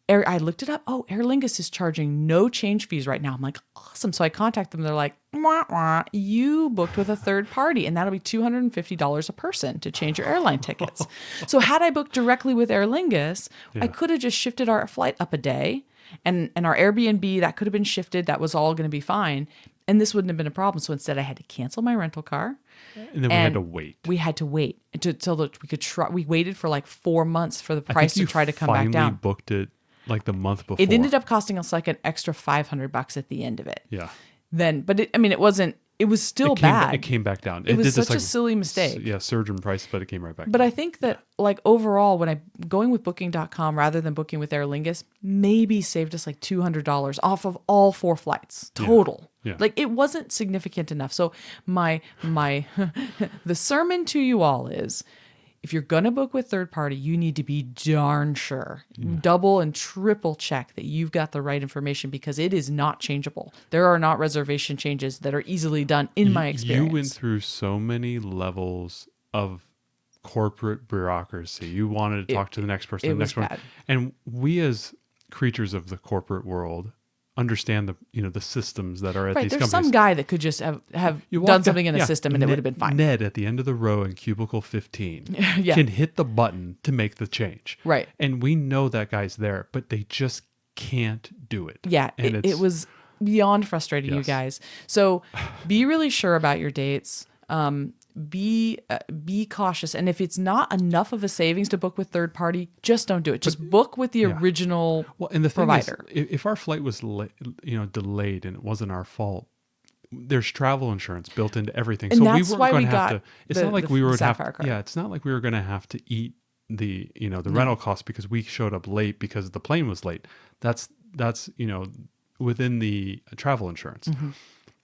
I looked it up. Oh, Aer Lingus is charging no change fees right now. I'm like, awesome. So I contact them. They're like, wah, wah, you booked with a third party, and that'll be $250 a person to change your airline tickets. So had I booked directly with Aer Lingus, I could have just shifted our flight up a day, and our Airbnb, that could have been shifted. That was all going to be fine. And this wouldn't have been a problem. So instead, I had to cancel my rental car. And then we had to wait. We had to wait until we could try. We waited for like 4 months for the price to try to come back down. Finally booked it like the month before. It ended up costing us like an extra $500 at the end of it. Yeah. Then, but it wasn't. It was still bad. It came back down. It was did this such a silly mistake. surge in price, but it came right back But down. I think that like overall, when I going with booking.com rather than booking with Aer Lingus, maybe saved us like $200 off of all 4 flights total. Yeah. Like it wasn't significant enough. So my the sermon to you all is, if you're going to book with third party, you need to be darn sure, double and triple check that you've got the right information, because it is not changeable. There are not reservation changes that are easily done in my experience. You went through so many levels of corporate bureaucracy. You wanted to talk to the next person, it the next was one. bad. And we as creatures of the corporate world understand the systems that are at Right. these There's companies. some guy that could just have You walk done down- something in a yeah, system and it would have been fine. Ned at the end of the row in cubicle 15 Yeah. can hit the button to make the change. Right. And we know that guy's there, but they just can't do it. Yeah, And it was beyond frustrating, you Yes. guys. So be really sure about your dates. Be cautious, and if it's not enough of a savings to book with third party, just don't do it. Just book with the original Well, and the thing provider. is, if our flight was delayed and it wasn't our fault, there's travel insurance built into everything. And So that's we weren't why going we to have got to. It's the- not like the we were Sapphire card. Yeah, it's not like we were going to have to eat the rental costs because we showed up late because the plane was late. That's within the travel insurance. Mm-hmm.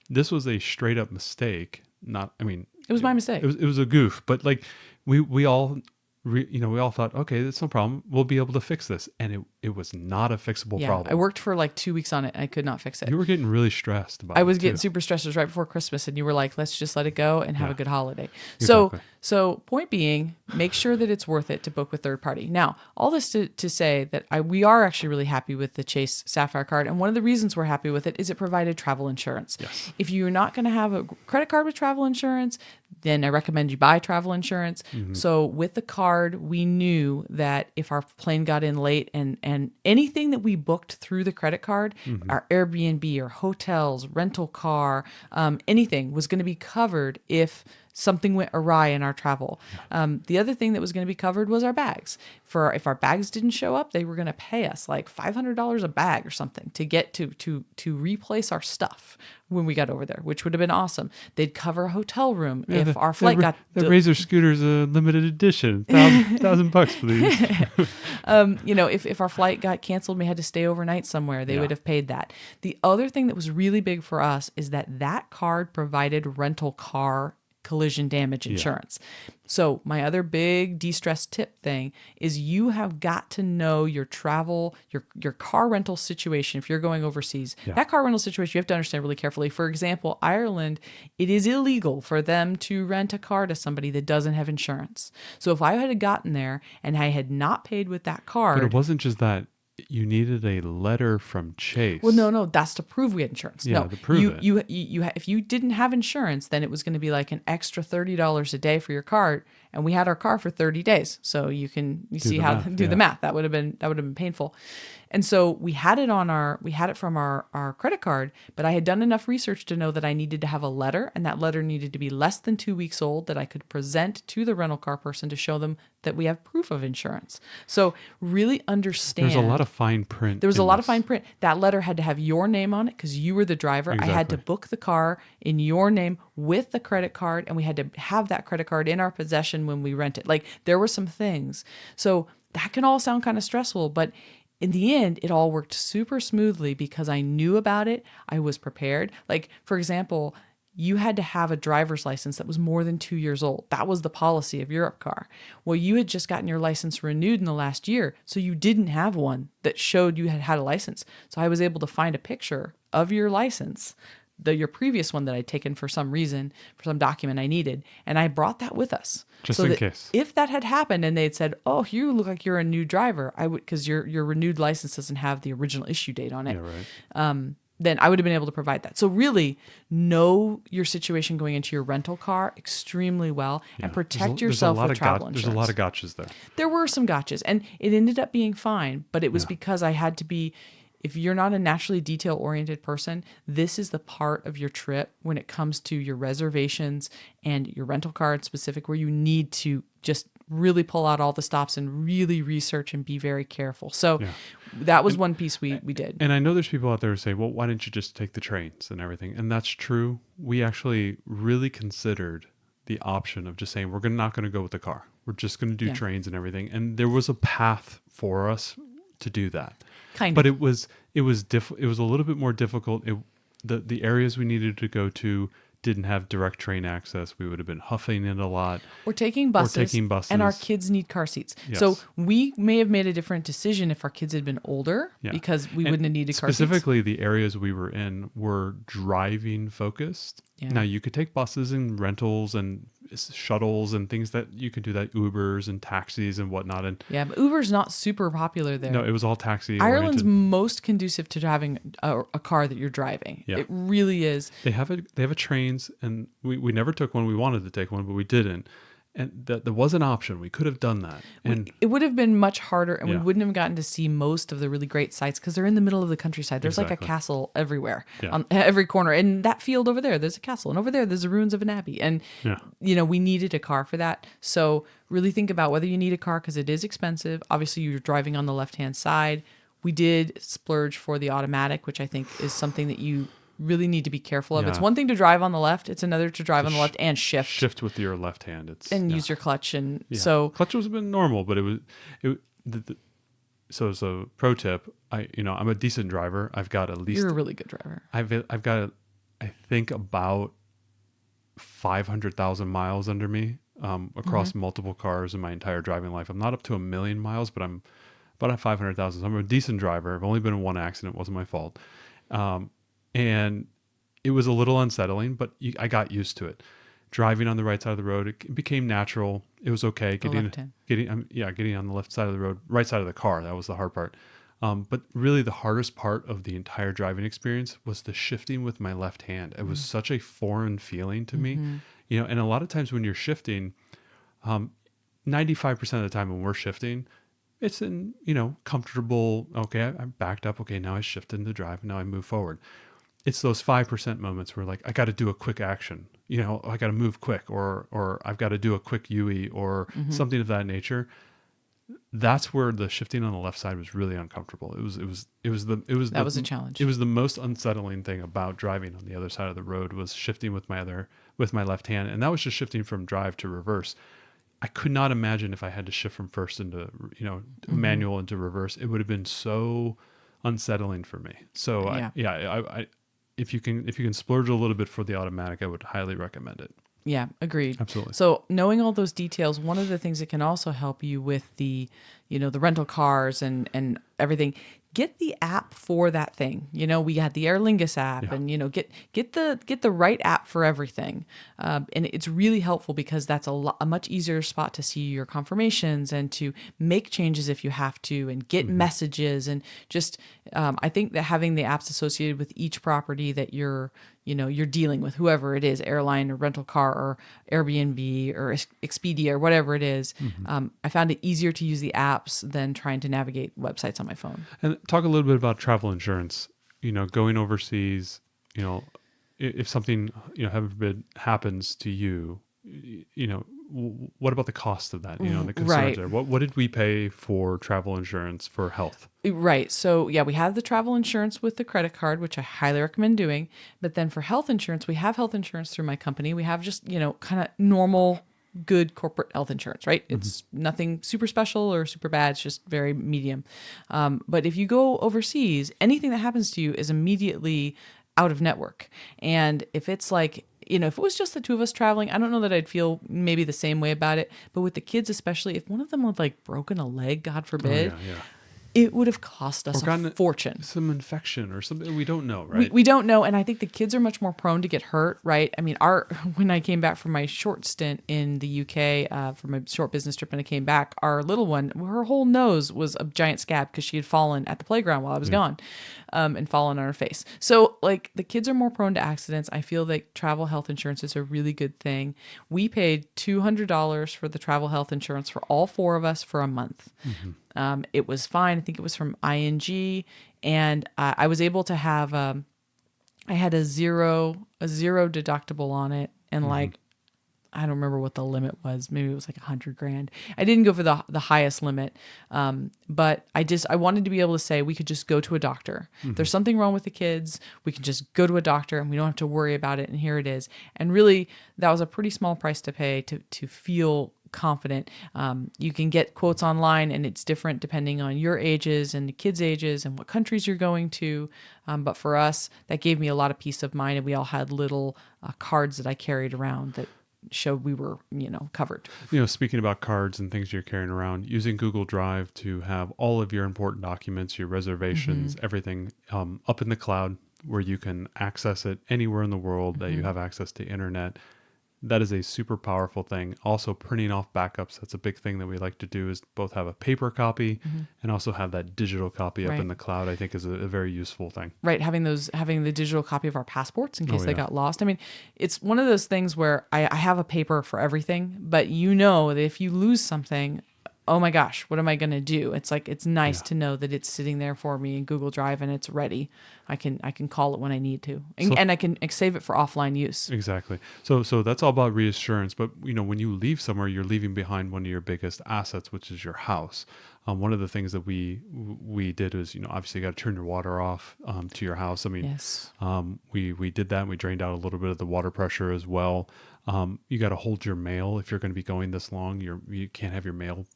This was a straight up mistake. It was my mistake. It was a goof, but like we all we all thought, okay, that's no problem. We'll be able to fix this, and it was not a fixable Yeah, problem. I worked for like 2 weeks on it, and I could not fix it. You were getting really stressed about it. I was too. getting super stressed. It was right before Christmas, and you were like, "Let's just let it go and have Yeah. a good holiday." Exactly. So point being, make sure that it's worth it to book with third party. Now, all this to say that we are actually really happy with the Chase Sapphire card, and one of the reasons we're happy with it is it provided travel insurance. Yes. If you're not going to have a credit card with travel insurance, then I recommend you buy travel insurance. Mm-hmm. So with the card, we knew that if our plane got in late and anything that we booked through the credit card, Mm-hmm. our Airbnb or hotels, rental car, anything was going to be covered if something went awry in our travel. The other thing that was going to be covered was our bags. If our bags didn't show up, they were going to pay us like $500 a bag or something to get to replace our stuff when we got over there, which would have been awesome. They'd cover a hotel room if our flight got the Razor scooter's a limited edition, $1,000 for these. if our flight got canceled and we had to stay overnight somewhere, they would have paid that. The other thing that was really big for us is that card provided rental car collision damage insurance. So my other big de-stress tip thing is you have got to know your travel, your car rental situation. If you're going overseas, that car rental situation, you have to understand really carefully. For example, Ireland, it is illegal for them to rent a car to somebody that doesn't have insurance. So if I had gotten there and I had not paid with that card, But it wasn't just that. You needed a letter from Chase. well, no, that's to prove we had insurance. Yeah, No, to prove it. If you didn't have insurance, then it was going to be like an extra $30 a day for your card, and we had our car for 30 days. So you see the how math, do yeah. the math. That would have been painful. And so we had it from our credit card, but I had done enough research to know that I needed to have a letter, and that letter needed to be less than 2 weeks old that I could present to the rental car person to show them that we have proof of insurance. So really understand. There's a lot of fine print. There was a in lot of this. fine print. That letter had to have your name on it because you were the driver. I had to Exactly. book the car in your name with the credit card, and we had to have that credit card in our possession when we rent it. Like there were some things. So that can all sound kind of stressful, but in the end, it all worked super smoothly because I knew about it. I was prepared. Like, for example, you had to have a driver's license that was more than 2 years old. That was the policy of Europe Car. Well, you had just gotten your license renewed in the last year, so you didn't have one that showed you had had a license. So I was able to find a picture of your license, your previous one that I'd taken for some reason, for some document I needed, and I brought that with us. Just so in that case. If that had happened and they'd said, "Oh, you look like you're a new driver," I would, because your renewed license doesn't have the original issue date on it. Yeah, right. Then I would have been able to provide that. So really know your situation going into your rental car extremely well and protect yourself with travel insurance. There's a lot of gotchas there. There were some gotchas, and it ended up being fine, but it was because I had to be, if you're not a naturally detail-oriented person, this is the part of your trip when it comes to your reservations and your rental car in specific where you need to just really pull out all the stops and really research and be very careful. So that was one piece we did. And I know there's people out there who say, well, why didn't you just take the trains and everything? And that's true. We actually really considered the option of just saying, we're not going to go with the car. We're just going to do trains and everything. And there was a path for us to do that. But it was a little bit more difficult. The areas we needed to go to didn't have direct train access. We would have been huffing it a lot. Or taking buses. And our kids need car seats. Yes. So we may have made a different decision if our kids had been older because we wouldn't have needed car seats. Specifically, the areas we were in were driving focused. Yeah. Now, you could take buses and rentals and shuttles and things that you can do, that Ubers and taxis and whatnot. And Yeah, but Uber's not super popular there. no, it was all taxi Ireland's oriented. most conducive to having a car that you're driving. Yeah. It really is. They have a trains, and we never took one. We wanted to take one, but we didn't. And there was an option. We could have done that. And It would have been much harder, and we Yeah. wouldn't have gotten to see most of the really great sites because they're in the middle of the countryside. There's like a Exactly. castle everywhere, Yeah. on every corner. And that field over there's a castle, and over there's the ruins of an abbey. And Yeah. we needed a car for that. So really think about whether you need a car because it is expensive. Obviously, you're driving on the left-hand side. We did splurge for the automatic, which I think is something that you really need to be careful of. It's Yeah. one thing to drive on the left; it's another to drive on the left and shift with your left hand. and yeah. use your clutch. And Yeah. so clutch was been normal, but so as a pro tip, I'm a decent driver. I've got at least you're a really good driver. I've got I think about 500,000 miles under me across multiple cars in my entire driving life. I'm not up to 1 million miles, but I'm about at 500,000. So I'm a decent driver. I've only been in one accident. It wasn't my fault. And it was a little unsettling, but I got used to it. Driving on the right side of the road, it became natural. It was okay. left hand. Getting on the left side of the road, right side of the car. That was the hard part. But really the hardest part of the entire driving experience was the shifting with my left hand. It was such a foreign feeling to me, and a lot of times when you're shifting, 95% of the time when we're shifting, it's in, comfortable. Okay, I'm backed up. Okay, now I shifted into drive. Now I move forward. It's those 5% moments where like, I got to do a quick action, I got to move quick, or I've got to do a quick UE or something of that nature. That's where the shifting on the left side was really uncomfortable. That was a challenge. It was the most unsettling thing about driving on the other side of the road was shifting with my left hand. And that was just shifting from drive to reverse. I could not imagine if I had to shift from first into, manual into reverse. It would have been so unsettling for me. So I if you can splurge a little bit for the automatic, I would highly recommend it. Yeah, agreed. Absolutely. So knowing all those details, one of the things that can also help you with the rental cars and everything, get the app for that thing. We had the Aer Lingus app, and get the right app for everything. And it's really helpful because that's a much easier spot to see your confirmations and to make changes if you have to, and get messages, and just I think that having the apps associated with each property that you're dealing with, whoever it is, airline or rental car or Airbnb or Expedia or whatever it is, I found it easier to use the apps than trying to navigate websites on my phone. And talk a little bit about travel insurance. Going overseas. If something heaven forbid happens to you, what about the cost of that? The concerns Right. there. What did we pay for travel insurance for health? Right. So yeah, we have the travel insurance with the credit card, which I highly recommend doing. But then for health insurance, we have health insurance through my company. We have just, kind of normal, good corporate health insurance, right? It's nothing super special or super bad. It's just very medium. But if you go overseas, anything that happens to you is immediately out of network. And if it's like, if it was just the two of us traveling, I don't know that I'd feel maybe the same way about it. But with the kids, especially, if one of them had like broken a leg, God forbid, it would have cost us a fortune. Some infection or something. We don't know, right? We don't know. And I think the kids are much more prone to get hurt, right? I mean, when I came back from my short stint in the UK, for my short business trip, and I came back, our little one, her whole nose was a giant scab because she had fallen at the playground while I was gone, and fallen on her face. So like the kids are more prone to accidents. I feel like travel health insurance is a really good thing. We paid $200 for the travel health insurance for all four of us for a month. It was fine. I think it was from ING, and I was able to have I had a zero deductible on it, and like I don't remember what the limit was. Maybe it was like $100,000. I didn't go for the highest limit, but I wanted to be able to say we could just go to a doctor. If there's something wrong with the kids, we can just go to a doctor and we don't have to worry about it. And here it is. And really, that was a pretty small price to pay to feel confident. You can get quotes online, and it's different depending on your ages and the kids' ages and what countries you're going to. But for us, that gave me a lot of peace of mind, and we all had little cards that I carried around that showed we were, covered. Speaking about cards and things you're carrying around, using Google Drive to have all of your important documents, your reservations, everything up in the cloud where you can access it anywhere in the world that you have access to internet. That is a super powerful thing. Also, printing off backups. That's a big thing that we like to do, is both have a paper copy and also have that digital copy up in Right. the cloud. I think is a very useful thing. Right, having the digital copy of our passports in case they yeah. got lost. I mean, it's one of those things where I have a paper for everything, but you know that if you lose something, oh my gosh, what am I going to do? It's like, it's nice Yeah. to know that it's sitting there for me in Google Drive and it's ready. I can call it when I need to, and, So- and I can save it for offline use. Exactly. So that's all about reassurance. But when you leave somewhere, you're leaving behind one of your biggest assets, which is your house. One of the things that we did is, obviously you got to turn your water off to your house. I mean, Yes. we did that. And we drained out a little bit of the water pressure as well. You got to hold your mail if you're going to be going this long. You can't have your mail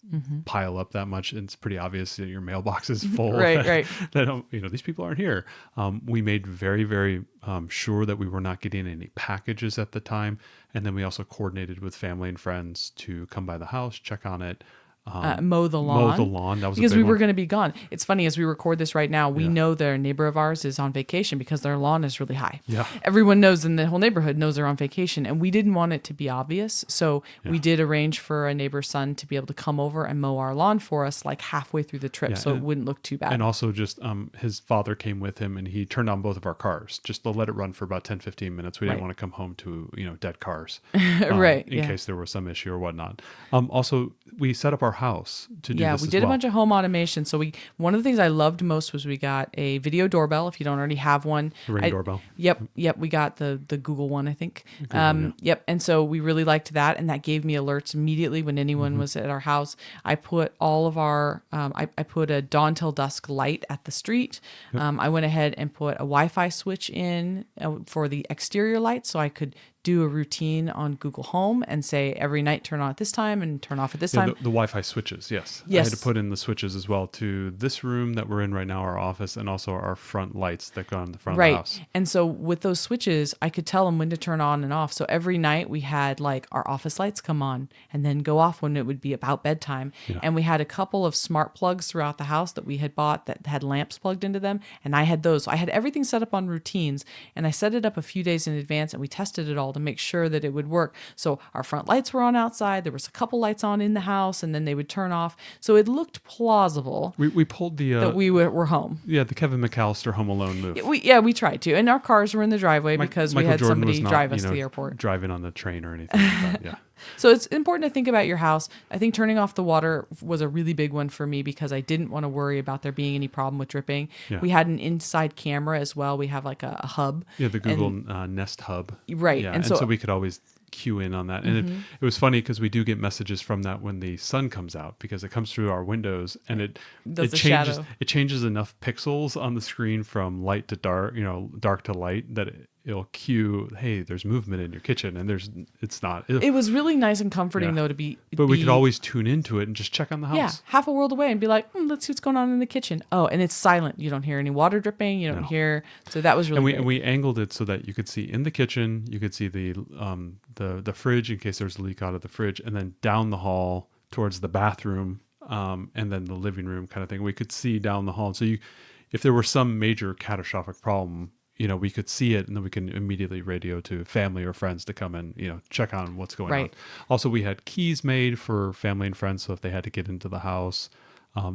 pile up that much. And it's pretty obvious that your mailbox is full. Right. That these people aren't here. We made very, very sure that we were not getting any packages at the time, and then we also coordinated with family and friends to come by the house, check on it. Mow the lawn. That was because a big we were one. going to be gone. It's funny, as we record this right now, we Yeah. know that a neighbor of ours is on vacation because their lawn is really high. Yeah. Everyone knows in the whole neighborhood knows they're on vacation, and we didn't want it to be obvious. So we did arrange for a neighbor's son to be able to come over and mow our lawn for us like halfway through the trip, Yeah, so it and- wouldn't look too bad. And also just his father came with him, and he turned on both of our cars just to let it run for about 10, 15 minutes. We didn't Right. want to come home to dead cars. Right, In yeah. case there was some issue or whatnot. Also, we set up our house to do Yeah, this we as did well. a bunch of home automation. So one of the things I loved most was we got a video doorbell. If you don't already have one, Ring doorbell. Yep. We got the Google one, I think. one, Yep. And so we really liked that, and that gave me alerts immediately when anyone was at our house. I put all of our I put a dawn till dusk light at the street. I went ahead and put a Wi-Fi switch in for the exterior light, so I could do a routine on Google Home and say every night turn on at this time and turn off at this Yeah, time. the Wi-Fi switches, yes. I Yes. had to put in the switches as well to this room that we're in right now, our office, and also our front lights that go on the front of the house. And so with those switches, I could tell them when to turn on and off. So every night we had like our office lights come on and then go off when it would be about bedtime. And we had a couple of smart plugs throughout the house that we had bought that had lamps plugged into them. And I had those. So I had everything set up on routines, and I set it up a few days in advance, and we tested it all to make sure that it would work. So our front lights were on outside. There was a couple lights on in the house, and then they would turn off. So it looked plausible We pulled the that we were home. the Kevin McAllister Home Alone move. We tried to, and our cars were in the driveway because we Michael had Jordan somebody was not, drive us to the airport. driving on the train or anything like that. Yeah. So it's important to think about your house. I think turning off the water was a really big one for me because I didn't want to worry about there being any problem with dripping. Yeah. We had an inside camera as well. We have like a hub. Yeah, the Google And- Nest Hub. Right, Yeah, and and so- so we could always cue in on that. And it was funny because we do get messages from that when the sun comes out, because it comes through our windows and it Does the changes shadow. it changes enough pixels on the screen from light to dark, dark to light, that it'll cue, hey, there's movement in your kitchen, and it's not. It was really nice and comforting Yeah. though to be. But we could always tune into it and just check on the house. Yeah, half a world away and be like, let's see what's going on in the kitchen. Oh, and it's silent. You don't hear any water dripping. You don't No. hear. So that was really And great. we angled it so that you could see in the kitchen, you could see the fridge in case there's a leak out of the fridge, and then down the hall towards the bathroom, and then the living room kind of thing. We could see down the hall. So if there were some major catastrophic problem, we could see it, and then we can immediately radio to family or friends to come and, check on what's going on. Right. Also, we had keys made for family and friends, so if they had to get into the house,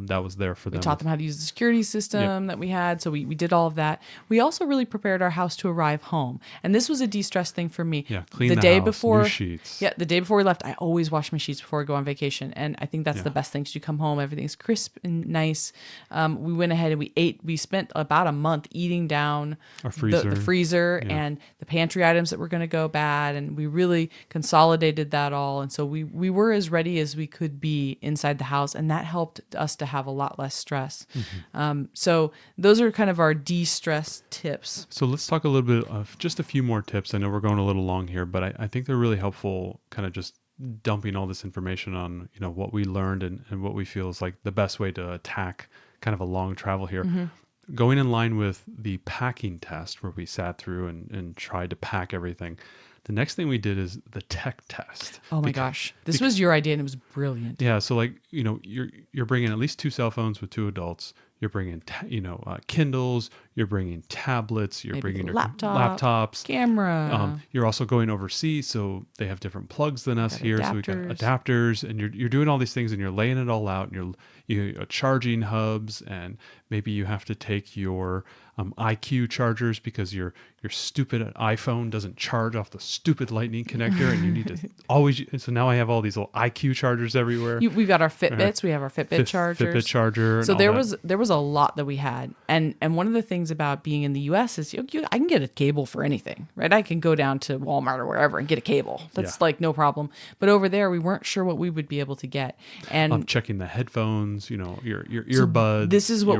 that was there for them. We taught them how to use the security system that we had. So we did all of that. We also really prepared our house to arrive home. And this was a de-stress thing for me. Yeah, clean the the day house, before, new sheets. Yeah, the day before we left, I always wash my sheets before I go on vacation. And I think that's the best thing. So you come home, everything's crisp and nice. We went ahead and we ate. We spent about a month eating down Our freezer. the freezer Yeah. and the pantry items that were going to go bad. And we really consolidated that all. And so we were as ready as we could be inside the house. And that helped us to have a lot less stress. So those are kind of our de-stress tips. So let's talk a little bit of just a few more tips. I know we're going a little long here, but I think they're really helpful, kind of just dumping all this information on, what we learned and what we feel is like the best way to attack kind of a long travel here. Going in line with the packing test where we sat through and tried to pack everything. The next thing we did is the tech test. Oh my gosh. This was your idea and it was brilliant. Yeah, so you're bringing at least 2 cell phones with 2 adults. you're bringing, Kindles, you're bringing tablets, you're Maybe bringing the your laptops. camera. You're also going overseas, so they have different plugs than us Got here. So we got adapters. adapters, and you're doing all these things, and you're laying it all out, and you're charging hubs, and maybe you have to take your IQ chargers because your stupid iPhone doesn't charge off the stupid Lightning connector, and you need to always. So now I have all these little IQ chargers everywhere. We've got our Fitbits. We have our Fitbit chargers. Fitbit charger. And So all there was a lot that we had, and one of the things about being in the U.S. is I can get a cable for anything, right? I can go down to Walmart or wherever and get a cable. That's like no problem. But over there, we weren't sure what we would be able to get, and checking the headphones, your earbuds. this is what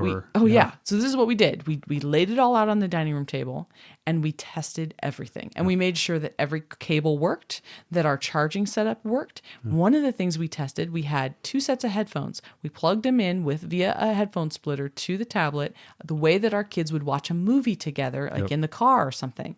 So this is what we did. We laid it all out on the dining room table, and we tested everything, and we made sure that every cable worked, that our charging setup worked. One of the things we tested, we had 2 sets of headphones. We plugged them in via a headphone splitter to the tablet, the way that our kids would watch a movie together, like in the car or something.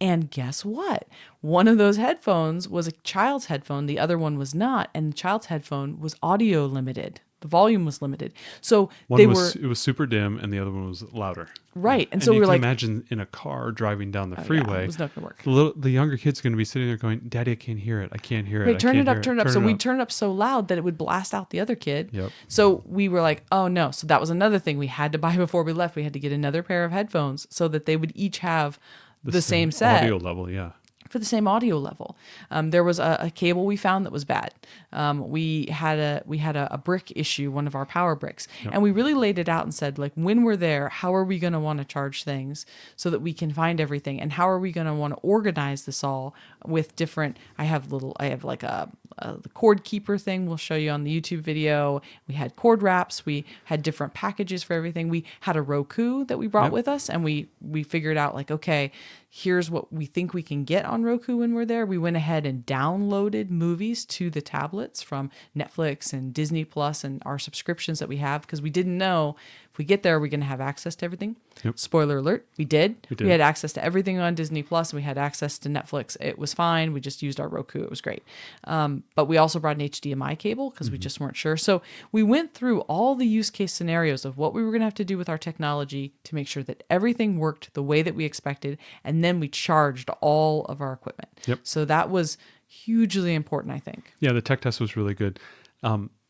And guess what? One of those headphones was a child's headphone. The other one was not. And the child's headphone was audio limited. The volume was limited. So it was super dim, and the other one was louder. Right. And so we were like, imagine in a car driving down the freeway, it was not going to work. The younger kid's going to be sitting there going, "Daddy, I can't hear it. I can't hear it. Right, turn it up. So we we turned it up so loud that it would blast out the other kid. Yep. So we were like, oh no. So that was another thing we had to buy before we left. We had to get another pair of headphones so that they would each have the same set. Audio level, yeah. For the same audio level. There was a cable we found that was bad. We had a brick issue, one of our power bricks, and we really laid it out and said, like, when we're there, how are we going to want to charge things so that we can find everything, and how are we going to want to organize this all with different. I have like the cord keeper thing we'll show you on the YouTube video. We had cord wraps. We had different packages for everything. We had a Roku that we brought with us, and we figured out, like, okay, here's what we think we can get on Roku when we're there. We went ahead and downloaded movies to the tablets from Netflix and Disney Plus and our subscriptions that we have, because we didn't know if we get there, we're going to have access to everything. Yep. Spoiler alert, we did. We had access to everything on Disney Plus, and we had access to Netflix. It was fine. We just used our Roku. It was great. But we also brought an HDMI cable because we just weren't sure. So we went through all the use case scenarios of what we were going to have to do with our technology to make sure that everything worked the way that we expected. And then we charged all of our equipment. Yep. So that was hugely important, I think. Yeah, the tech test was really good.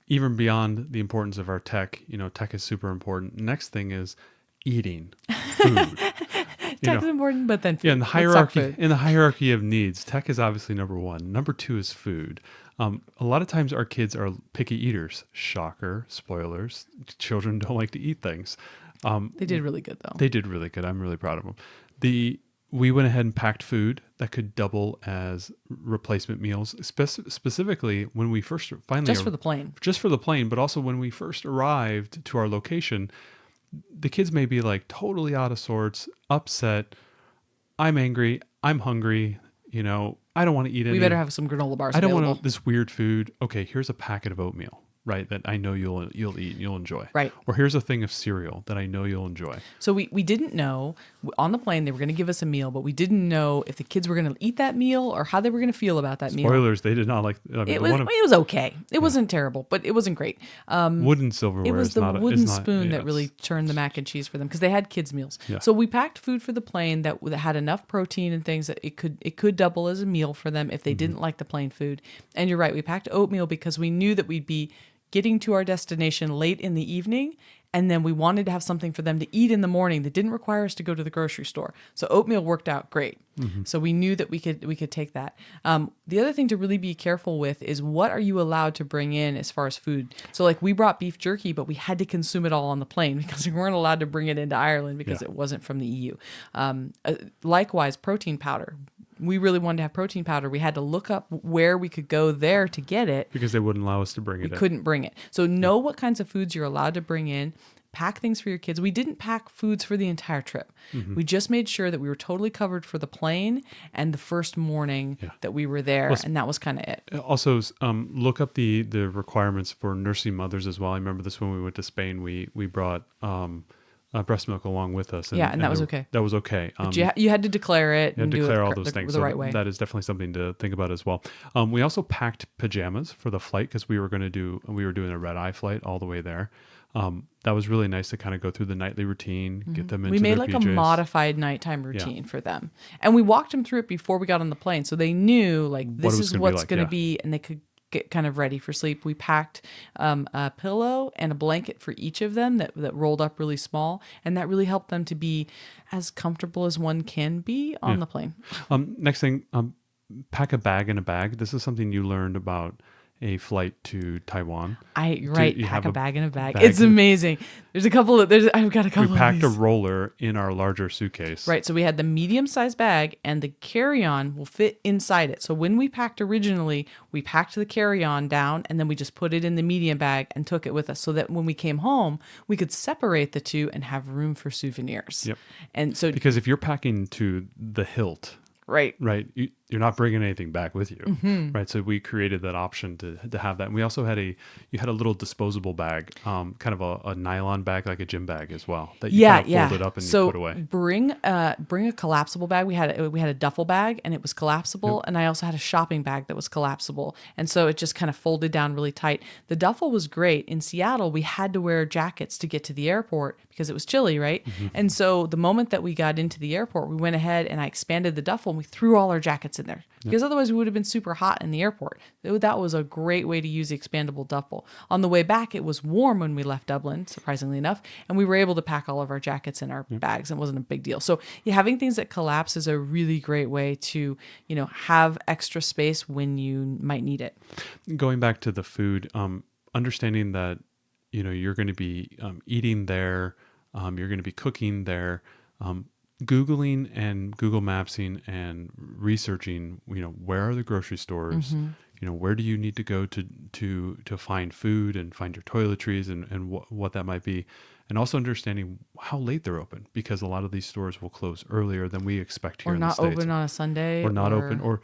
Even beyond the importance of our tech, tech is super important. Next thing is eating food. Tech is important, but then food. Yeah, in the hierarchy of needs, tech is obviously number 1. Number 2 is food. A lot of times our kids are picky eaters. Shocker, spoilers. Children don't like to eat things. They did really good, though. They did really good. I'm really proud of them. We went ahead and packed food that could double as replacement meals, specifically when we first finally... Just for the plane. Just for the plane, but also when we first arrived to our location, the kids may be like totally out of sorts, upset. I'm angry. I'm hungry. I don't want to eat any. We better have some granola bars I don't available. want this weird food. Okay, here's a packet of oatmeal. Right, that I know you'll eat and you'll enjoy. Right. Or here's a thing of cereal that I know you'll enjoy. So we didn't know, on the plane they were going to give us a meal, but we didn't know if the kids were going to eat that meal or how they were going to feel about that meal. Spoilers, they did not like. It was okay. It wasn't terrible, but it wasn't great. Wooden silverware. It was the wooden spoon that yes. really churned the mac and cheese for them, because they had kids meals. Yeah. So we packed food for the plane that had enough protein and things that it could double as a meal for them if they didn't like the plain food. And you're right, we packed oatmeal because we knew that we'd be getting to our destination late in the evening, and then we wanted to have something for them to eat in the morning that didn't require us to go to the grocery store. So oatmeal worked out great. So we knew that we could take that. The other thing to really be careful with is, what are you allowed to bring in as far as food? So like, we brought beef jerky, but we had to consume it all on the plane because we weren't allowed to bring it into Ireland because it wasn't from the EU. Likewise, protein powder. We really wanted to have protein powder. We had to look up where we could go there to get it. Because they wouldn't allow us to bring it in. We couldn't bring it. So know what kinds of foods you're allowed to bring in. Pack things for your kids. We didn't pack foods for the entire trip. We just made sure that we were totally covered for the plane and the first morning that we were there, and that was kind of it. Also, look up the requirements for nursing mothers as well. I remember this when we went to Spain. We brought breast milk along with us. Yeah, and that was okay. That was okay. But you had to declare it You and had to do declare it all those things the right way. That is definitely something to think about as well. We also packed pajamas for the flight because we were doing a red eye flight all the way there. That was really nice to kind of go through the nightly routine, get them into We made their like PJs. a modified nighttime routine for them. And we walked them through it before we got on the plane. So they knew like What it this was is gonna be what's like, going to yeah. be, and they could get kind of ready for sleep. We packed a pillow and a blanket for each of them that rolled up really small. And that really helped them to be as comfortable as one can be on the plane. Next thing, pack a bag in a bag. This is something you learned about a flight to Taiwan. You have pack a bag in a bag. bag It's in- amazing. I've got a couple We of packed a these. roller in our larger suitcase. Right. So we had the medium sized bag and the carry on will fit inside it. So when we packed originally, we packed the carry on down and then we just put it in the medium bag and took it with us so that when we came home, we could separate the two and have room for souvenirs. Yep. And so, Because if you're packing to the hilt, right. you're not bringing anything back with you, Mm-hmm. right? So we created that option to have that. And we also had you had a little disposable bag, kind of a nylon bag, like a gym bag as well, that you kind of folded up and so you put away. bring a collapsible bag. We had a duffel bag and it was collapsible, and I also had a shopping bag that was collapsible, and so it just kind of folded down really tight. The duffel was great. In Seattle, we had to wear jackets to get to the airport because it was chilly, right? Mm-hmm. And so the moment that we got into the airport, we went ahead and I expanded the duffel and we threw all our jackets in there because otherwise we would have been super hot in the airport. That was a great way to use the expandable duffel. On the way back, it was warm when we left Dublin, surprisingly enough, and we were able to pack all of our jackets in our bags. It wasn't a big deal. So having things that collapse is a really great way to, have extra space when you might need it. Going back to the food, understanding that, you're going to be eating there, you're going to be cooking there, Googling and Google Mapsing and researching, where are the grocery stores? Where do you need to go to find food and find your toiletries and what that might be? And also understanding how late they're open, because a lot of these stores will close earlier than we expect here Or in the not States. open on a Sunday. Or not open. Or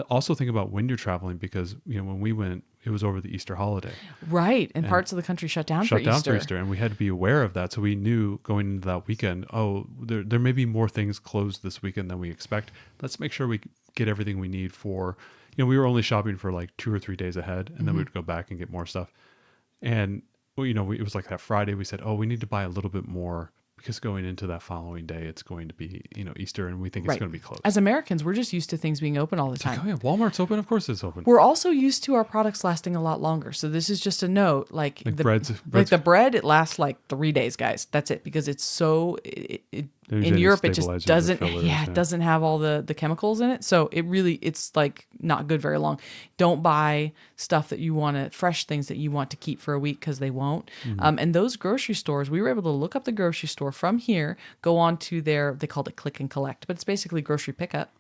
also think about when you're traveling, because, when we went, it was over the Easter holiday. Right. And parts of the country shut down for Easter. And we had to be aware of that. So we knew going into that weekend, there may be more things closed this weekend than we expect. Let's make sure we get everything we need for, we were only shopping for like 2 or 3 days ahead, and then we'd go back and get more stuff. And, it was like that Friday we said, we need to buy a little bit more, because going into that following day, it's going to be, Easter, and we think it's going to be closed. As Americans, we're just used to things being open all the time. Like, Walmart's open. Of course it's open. We're also used to our products lasting a lot longer. So this is just a note, like the bread, it lasts like 3 days, guys. That's it, because it's so in Europe it just doesn't it doesn't have all the chemicals in it. So it's like not good very long. Don't buy stuff that you want to fresh things that you want to keep for a week, because they won't. And those grocery stores, we were able to look up the grocery store from here, go on to they called it click and collect, but it's basically grocery pickup,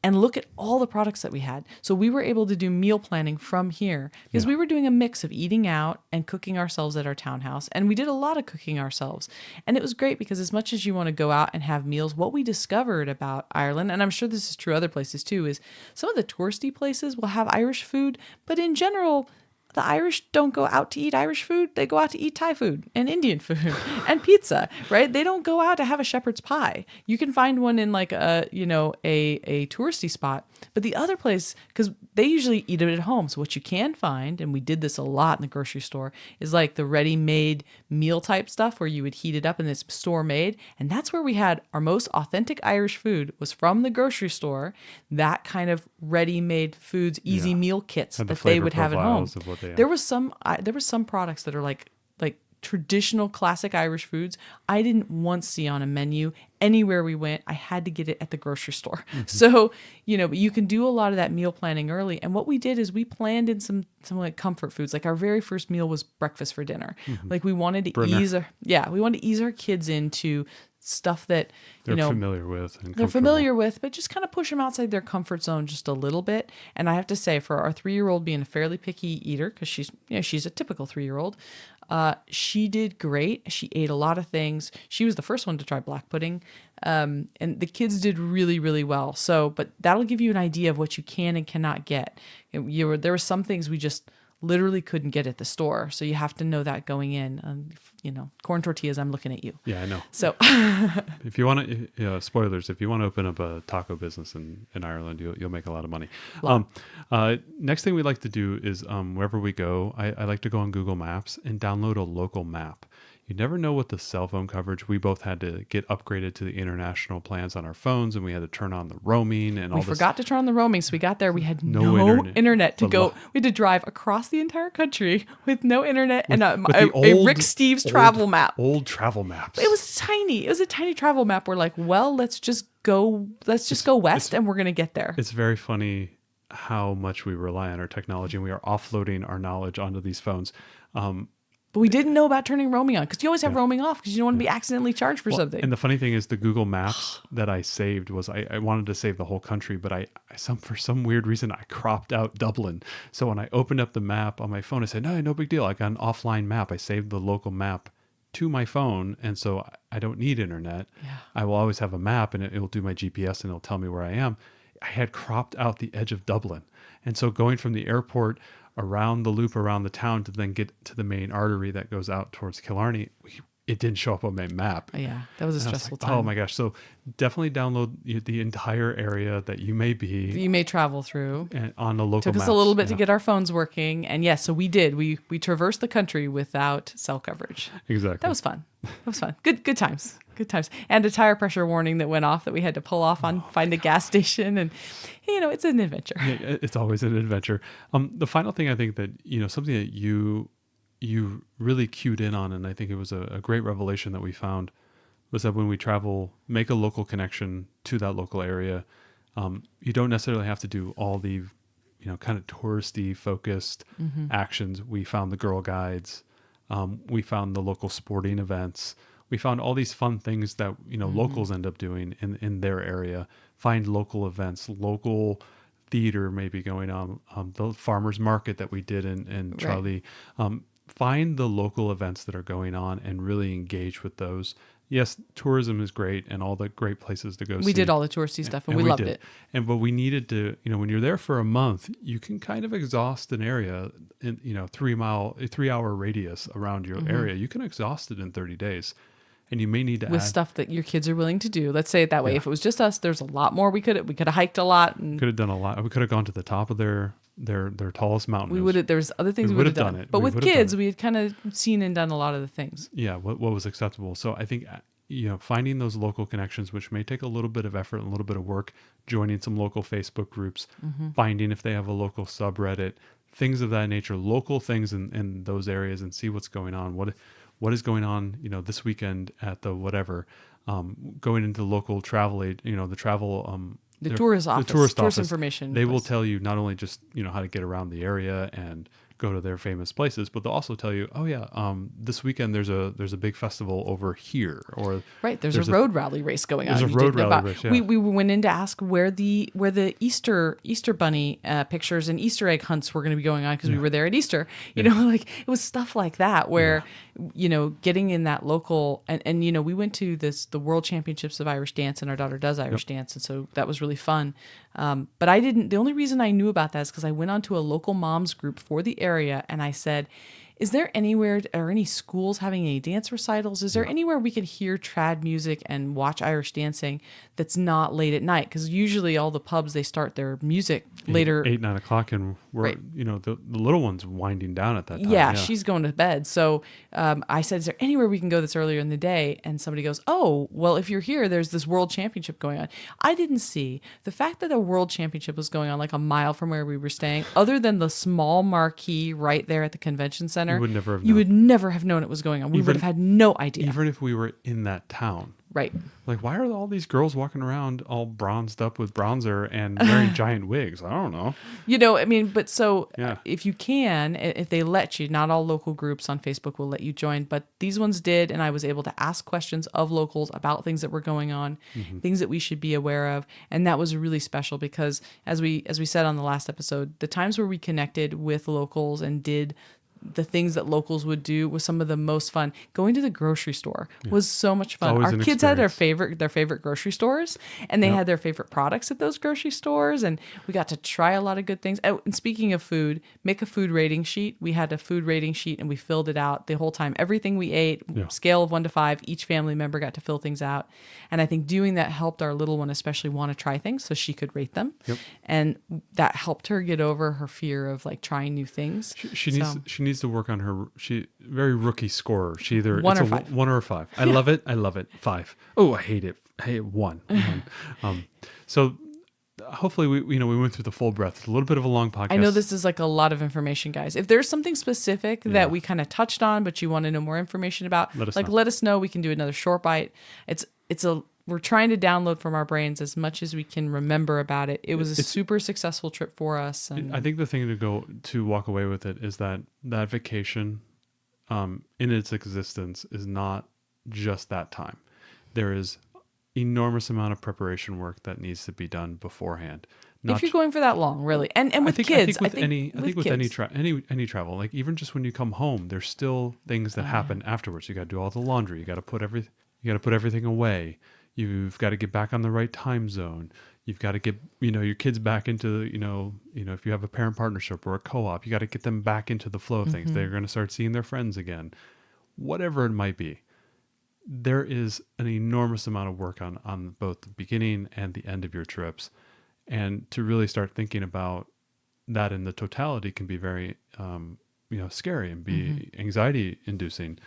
and look at all the products that we had. So we were able to do meal planning from here, because we were doing a mix of eating out and cooking ourselves at our townhouse. And we did a lot of cooking ourselves. And it was great, because as much as you want to go out and have meals, what we discovered about Ireland, and I'm sure this is true other places too, is some of the touristy places will have Irish food, but in general, the Irish don't go out to eat Irish food. They go out to eat Thai food and Indian food and pizza, right? They don't go out to have a shepherd's pie. You can find one in like a touristy spot, but the other place, because they usually eat it at home. So what you can find, and we did this a lot in the grocery store, is like the ready-made meal type stuff where you would heat it up and it's store made. And that's where we had our most authentic Irish food, was from the grocery store. That kind of ready-made foods, easy meal kits that they would have at home. There was some products that are like traditional classic Irish foods I didn't once see on a menu anywhere we went. I had to get it at the grocery store. So, but you can do a lot of that meal planning early. And what we did is we planned in some like comfort foods. Like our very first meal was breakfast for dinner. Like we wanted to ease our kids into stuff that they're familiar with. They're familiar with, but just kind of push them outside their comfort zone just a little bit. And I have to say, for our 3-year-old being a fairly picky eater, because she's a typical 3-year-old, she did great. She ate a lot of things. She was the first one to try black pudding. And the kids did really, really well. So, but that'll give you an idea of what you can and cannot get. There were some things we just literally couldn't get at the store. So you have to know that going in. Corn tortillas, I'm looking at you. Yeah, I know. So If you want to, spoilers, if you want to open up a taco business in Ireland, you'll make a lot of money. Next thing we like to do is wherever we go, I like to go on Google Maps and download a local map. You never know what the cell phone coverage. We both had to get upgraded to the international plans on our phones, and we had to turn on the roaming and all this. We forgot to turn on the roaming, so we got there. We had No no internet. internet to go. We had to drive across the entire country with no internet and a the Rick Steves travel map. Old travel maps. It was tiny. It was a tiny travel map. We're like, well, let's just go west, and we're gonna get there. It's very funny how much we rely on our technology, and we are offloading our knowledge onto these phones. But we didn't know about turning roaming on because you always have roaming off because you don't want to be accidentally charged for something. And the funny thing is, the Google Maps that I saved was I wanted to save the whole country, but for some weird reason I cropped out Dublin. So when I opened up the map on my phone, I said, no big deal. I got an offline map. I saved the local map to my phone, and so I don't need internet. Yeah. I will always have a map, and it'll do my GPS and it'll tell me where I am. I had cropped out the edge of Dublin, and so going from the airport around the loop around the town to then get to the main artery that goes out towards Killarney, it didn't show up on my map. Yeah, that was a stressful time. Oh my gosh. So definitely download the entire area that you may travel through. And on the local Took us maps. a little bit to get our phones working. And yes, so we did. We traversed the country without cell coverage. Exactly. That was fun. Good times. Good times. And a tire pressure warning that went off that we had to pull off find a gas station. And, it's an adventure. Yeah, it's always an adventure. The final thing I think that, something that you really cued in on, and I think it was a great revelation that we found, was that when we travel, make a local connection to that local area. You don't necessarily have to do all the, kind of touristy focused actions. We found the Girl Guides. We found the local sporting events. We found all these fun things that, locals end up doing in their area. Find local events, local theater maybe going on, the farmers market that we did in Charlie. Find the local events that are going on and really engage with those. Yes, tourism is great and all the great places to go see. We did all the touristy stuff and we loved it. But we needed to, when you're there for a month, you can kind of exhaust an area in, 3-hour radius around your area. You can exhaust it in 30 days. And you may need to with add stuff that your kids are willing to do. Let's say it that way. Yeah. If it was just us, there's a lot more we could have hiked a lot and could have done a lot. We could have gone to the top of their tallest mountain. We would have. There's other things we would have done. It. But with kids, we had kind of seen and done a lot of the things. Yeah, what was acceptable. So I think finding those local connections, which may take a little bit of effort and a little bit of work, joining some local Facebook groups, finding if they have a local subreddit, things of that nature, local things in those areas, and see what's going on. What is going on, this weekend at the whatever, going into the local travel aid, the travel, the tourist office, information. They will tell you not only just, how to get around the area and go to their famous places, but they'll also tell you, this weekend there's a big festival over here, or there's a road rally race going on. There's a road rally race. Yeah. We went in to ask where the Easter bunny pictures and Easter egg hunts were going to be going on because we were there at Easter. It was stuff like that where getting in that local and we went to the World Championships of Irish Dance, and our daughter does Irish dance, and so that was really fun. But the only reason I knew about that is because I went onto a local moms group for the area and I said, is there anywhere or any schools having any dance recitals? Is there anywhere we could hear trad music and watch Irish dancing that's not late at night? Because usually all the pubs, they start their music later. 8, 9 o'clock, and we're, the little one's winding down at that time. Yeah, she's going to bed. So I said, is there anywhere we can go that's earlier in the day? And somebody goes, oh, well, if you're here, there's this world championship going on. I didn't see the fact that the world championship was going on like a mile from where we were staying, other than the small marquee right there at the convention center. You would never have known. You would never have known it was going on. We would have had no idea. Even if we were in that town. Right. Like, why are all these girls walking around all bronzed up with bronzer and wearing giant wigs? I don't know. But so if you can, if they let you, not all local groups on Facebook will let you join, but these ones did. And I was able to ask questions of locals about things that were going on, things that we should be aware of. And that was really special because as we said on the last episode, the times where we connected with locals and did the things that locals would do was some of the most fun. Going to the grocery store was so much fun. always Our an kids had experience. their favorite grocery stores, and they Yep. had their favorite products at those grocery stores, and we got to try a lot of good things. Oh, and speaking of food, make a food rating sheet. We had a food rating sheet, and we filled it out the whole time. Everything we ate, Yeah. scale of 1 to 5. Each family member got to fill things out, and I think doing that helped our little one especially want to try things, so she could rate them, Yep. and that helped her get over her fear of like trying new things. She needs to work on her very rookie scorer. She either One it's or a five. 1 or a 5. I love it. I love it. 5. Oh, I hate it. I hate 1. So hopefully we went through the full breadth. It's a little bit of a long podcast. I know this is like a lot of information, guys. If there's something specific Yeah. that we kind of touched on, but you want to know more information about, Let us like know. let us know. We can do another short bite. We're trying to download from our brains as much as we can remember about it. It was a super successful trip for us. And I think the thing to walk away with it is that vacation, in its existence, is not just that time. There is enormous amount of preparation work that needs to be done beforehand. if you're going for that long, really, and with kids, I think with any kids. any travel, like even just when you come home, there's still things that happen afterwards. You got to do all the laundry. You got to put everything away. You've got to get back on the right time zone. You've got to get your kids back into if you have a parent partnership or a co-op, you got to get them back into the flow of things. They're going to start seeing their friends again, whatever it might be. There is an enormous amount of work on both the beginning and the end of your trips. And to really start thinking about that in the totality can be very, scary and be anxiety inducing.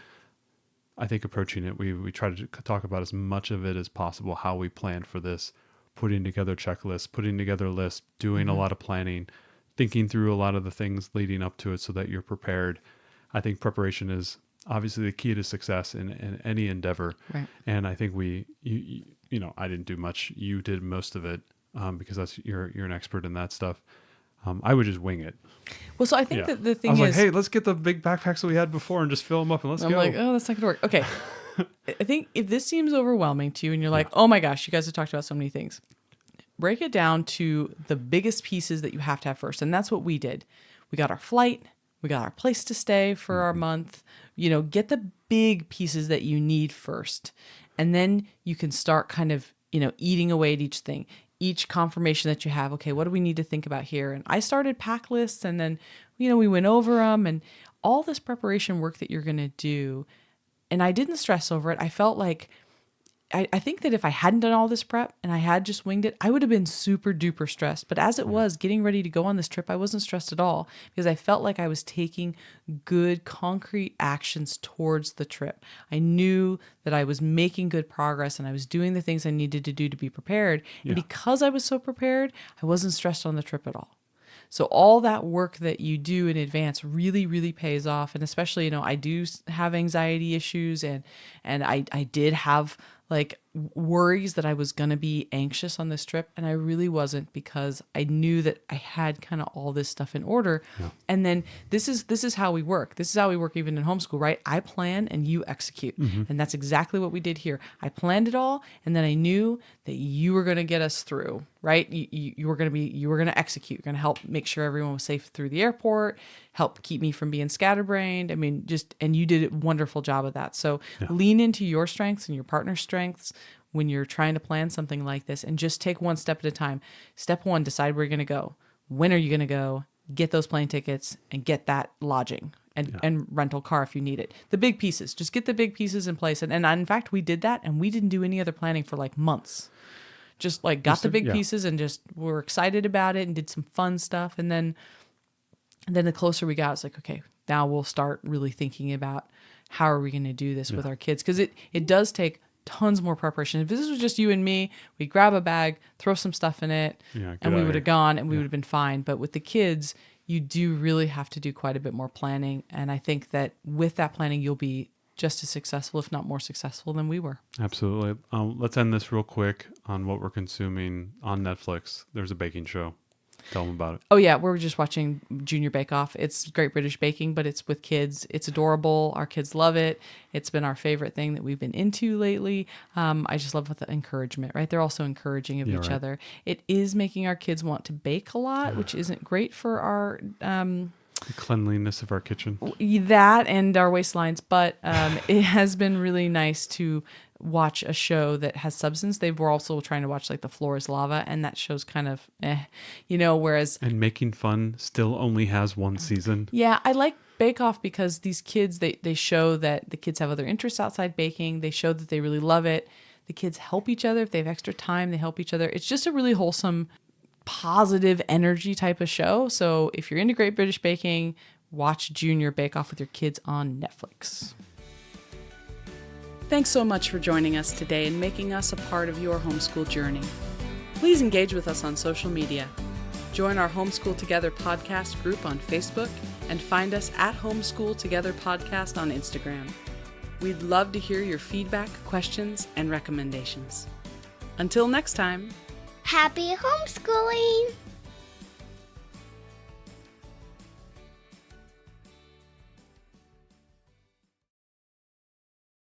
I think approaching it, we try to talk about as much of it as possible, how we planned for this, putting together checklists, putting together lists, doing a lot of planning, thinking through a lot of the things leading up to it so that you're prepared. I think preparation is obviously the key to success in any endeavor. Right. And I think I didn't do much. You did most of it because you're an expert in that stuff. I would just wing it. Well, so I think that the thing I was is, like, hey, let's get the big backpacks that we had before and just fill them up and let's I'm go. like, oh, that's not gonna work. Okay. I think if this seems overwhelming to you and you're like, oh my gosh, you guys have talked about so many things, break it down to the biggest pieces that you have to have first. And that's what we did. We got our flight, we got our place to stay for our month, get the big pieces that you need first. And then you can start kind of, eating away at each thing. Each confirmation that you have, okay, what do we need to think about here? And I started pack lists and then, we went over them and all this preparation work that you're going to do. And I didn't stress over it. I felt like, I think that if I hadn't done all this prep and I had just winged it, I would have been super duper stressed. But as it was getting ready to go on this trip, I wasn't stressed at all because I felt like I was taking good concrete actions towards the trip. I knew that I was making good progress and I was doing the things I needed to do to be prepared. And because I was so prepared, I wasn't stressed on the trip at all. So all that work that you do in advance really, really pays off. And especially, I do have anxiety issues and I did have like worries that I was going to be anxious on this trip. And I really wasn't because I knew that I had kind of all this stuff in order. Yeah. And then this is how we work. This is how we work even in homeschool, right? I plan and you execute. Mm-hmm. And that's exactly what we did here. I planned it all. And then I knew that you were going to get us through, right? You were going to execute. You're going to help make sure everyone was safe through the airport, help keep me from being scatterbrained. I mean, and you did a wonderful job of that. So lean into your strengths and your partner's strengths when you're trying to plan something like this and just take one step at a time. Step one, decide where you're going to go. When are you going to go? Get those plane tickets and get that lodging and rental car if you need it. The big pieces, just get the big pieces in place. And in fact, we did that and we didn't do any other planning for like months. Just like got the big pieces and just were excited about it and did some fun stuff. And then the closer we got, it's like, okay, now we'll start really thinking about how are we going to do this with our kids? Because it does take tons more preparation. If this was just you and me, we'd grab a bag, throw some stuff in it, and we would have gone and we would have been fine. But with the kids, you do really have to do quite a bit more planning. And I think that with that planning, you'll be just as successful, if not more successful than we were. Absolutely. Let's end this real quick on what we're consuming on Netflix. There's a baking show. Tell them about it. Oh, yeah. We're just watching Junior Bake Off. It's Great British Baking, but it's with kids. It's adorable. Our kids love it. It's been our favorite thing that we've been into lately. I just love the encouragement, right? They're also encouraging of each other. It is making our kids want to bake a lot, which isn't great for our The cleanliness of our kitchen. That and our waistlines, but it has been really nice to watch a show that has substance. They were also trying to watch like The Floor is Lava, and that show's kind of whereas And Making Fun still only has one season. yeah, I like Bake Off because these kids, they show that the kids have other interests outside baking. They show that they really love it. The kids help each other. If they have extra time, they help each other. It's just a really wholesome, positive energy type of show. So if you're into Great British Baking, watch Junior Bake Off with your kids on Netflix. Thanks so much for joining us today and making us a part of your homeschool journey. Please engage with us on social media. Join our Homeschool Together podcast group on Facebook and find us at Homeschool Together Podcast on Instagram. We'd love to hear your feedback, questions, and recommendations. Until next time. Happy homeschooling!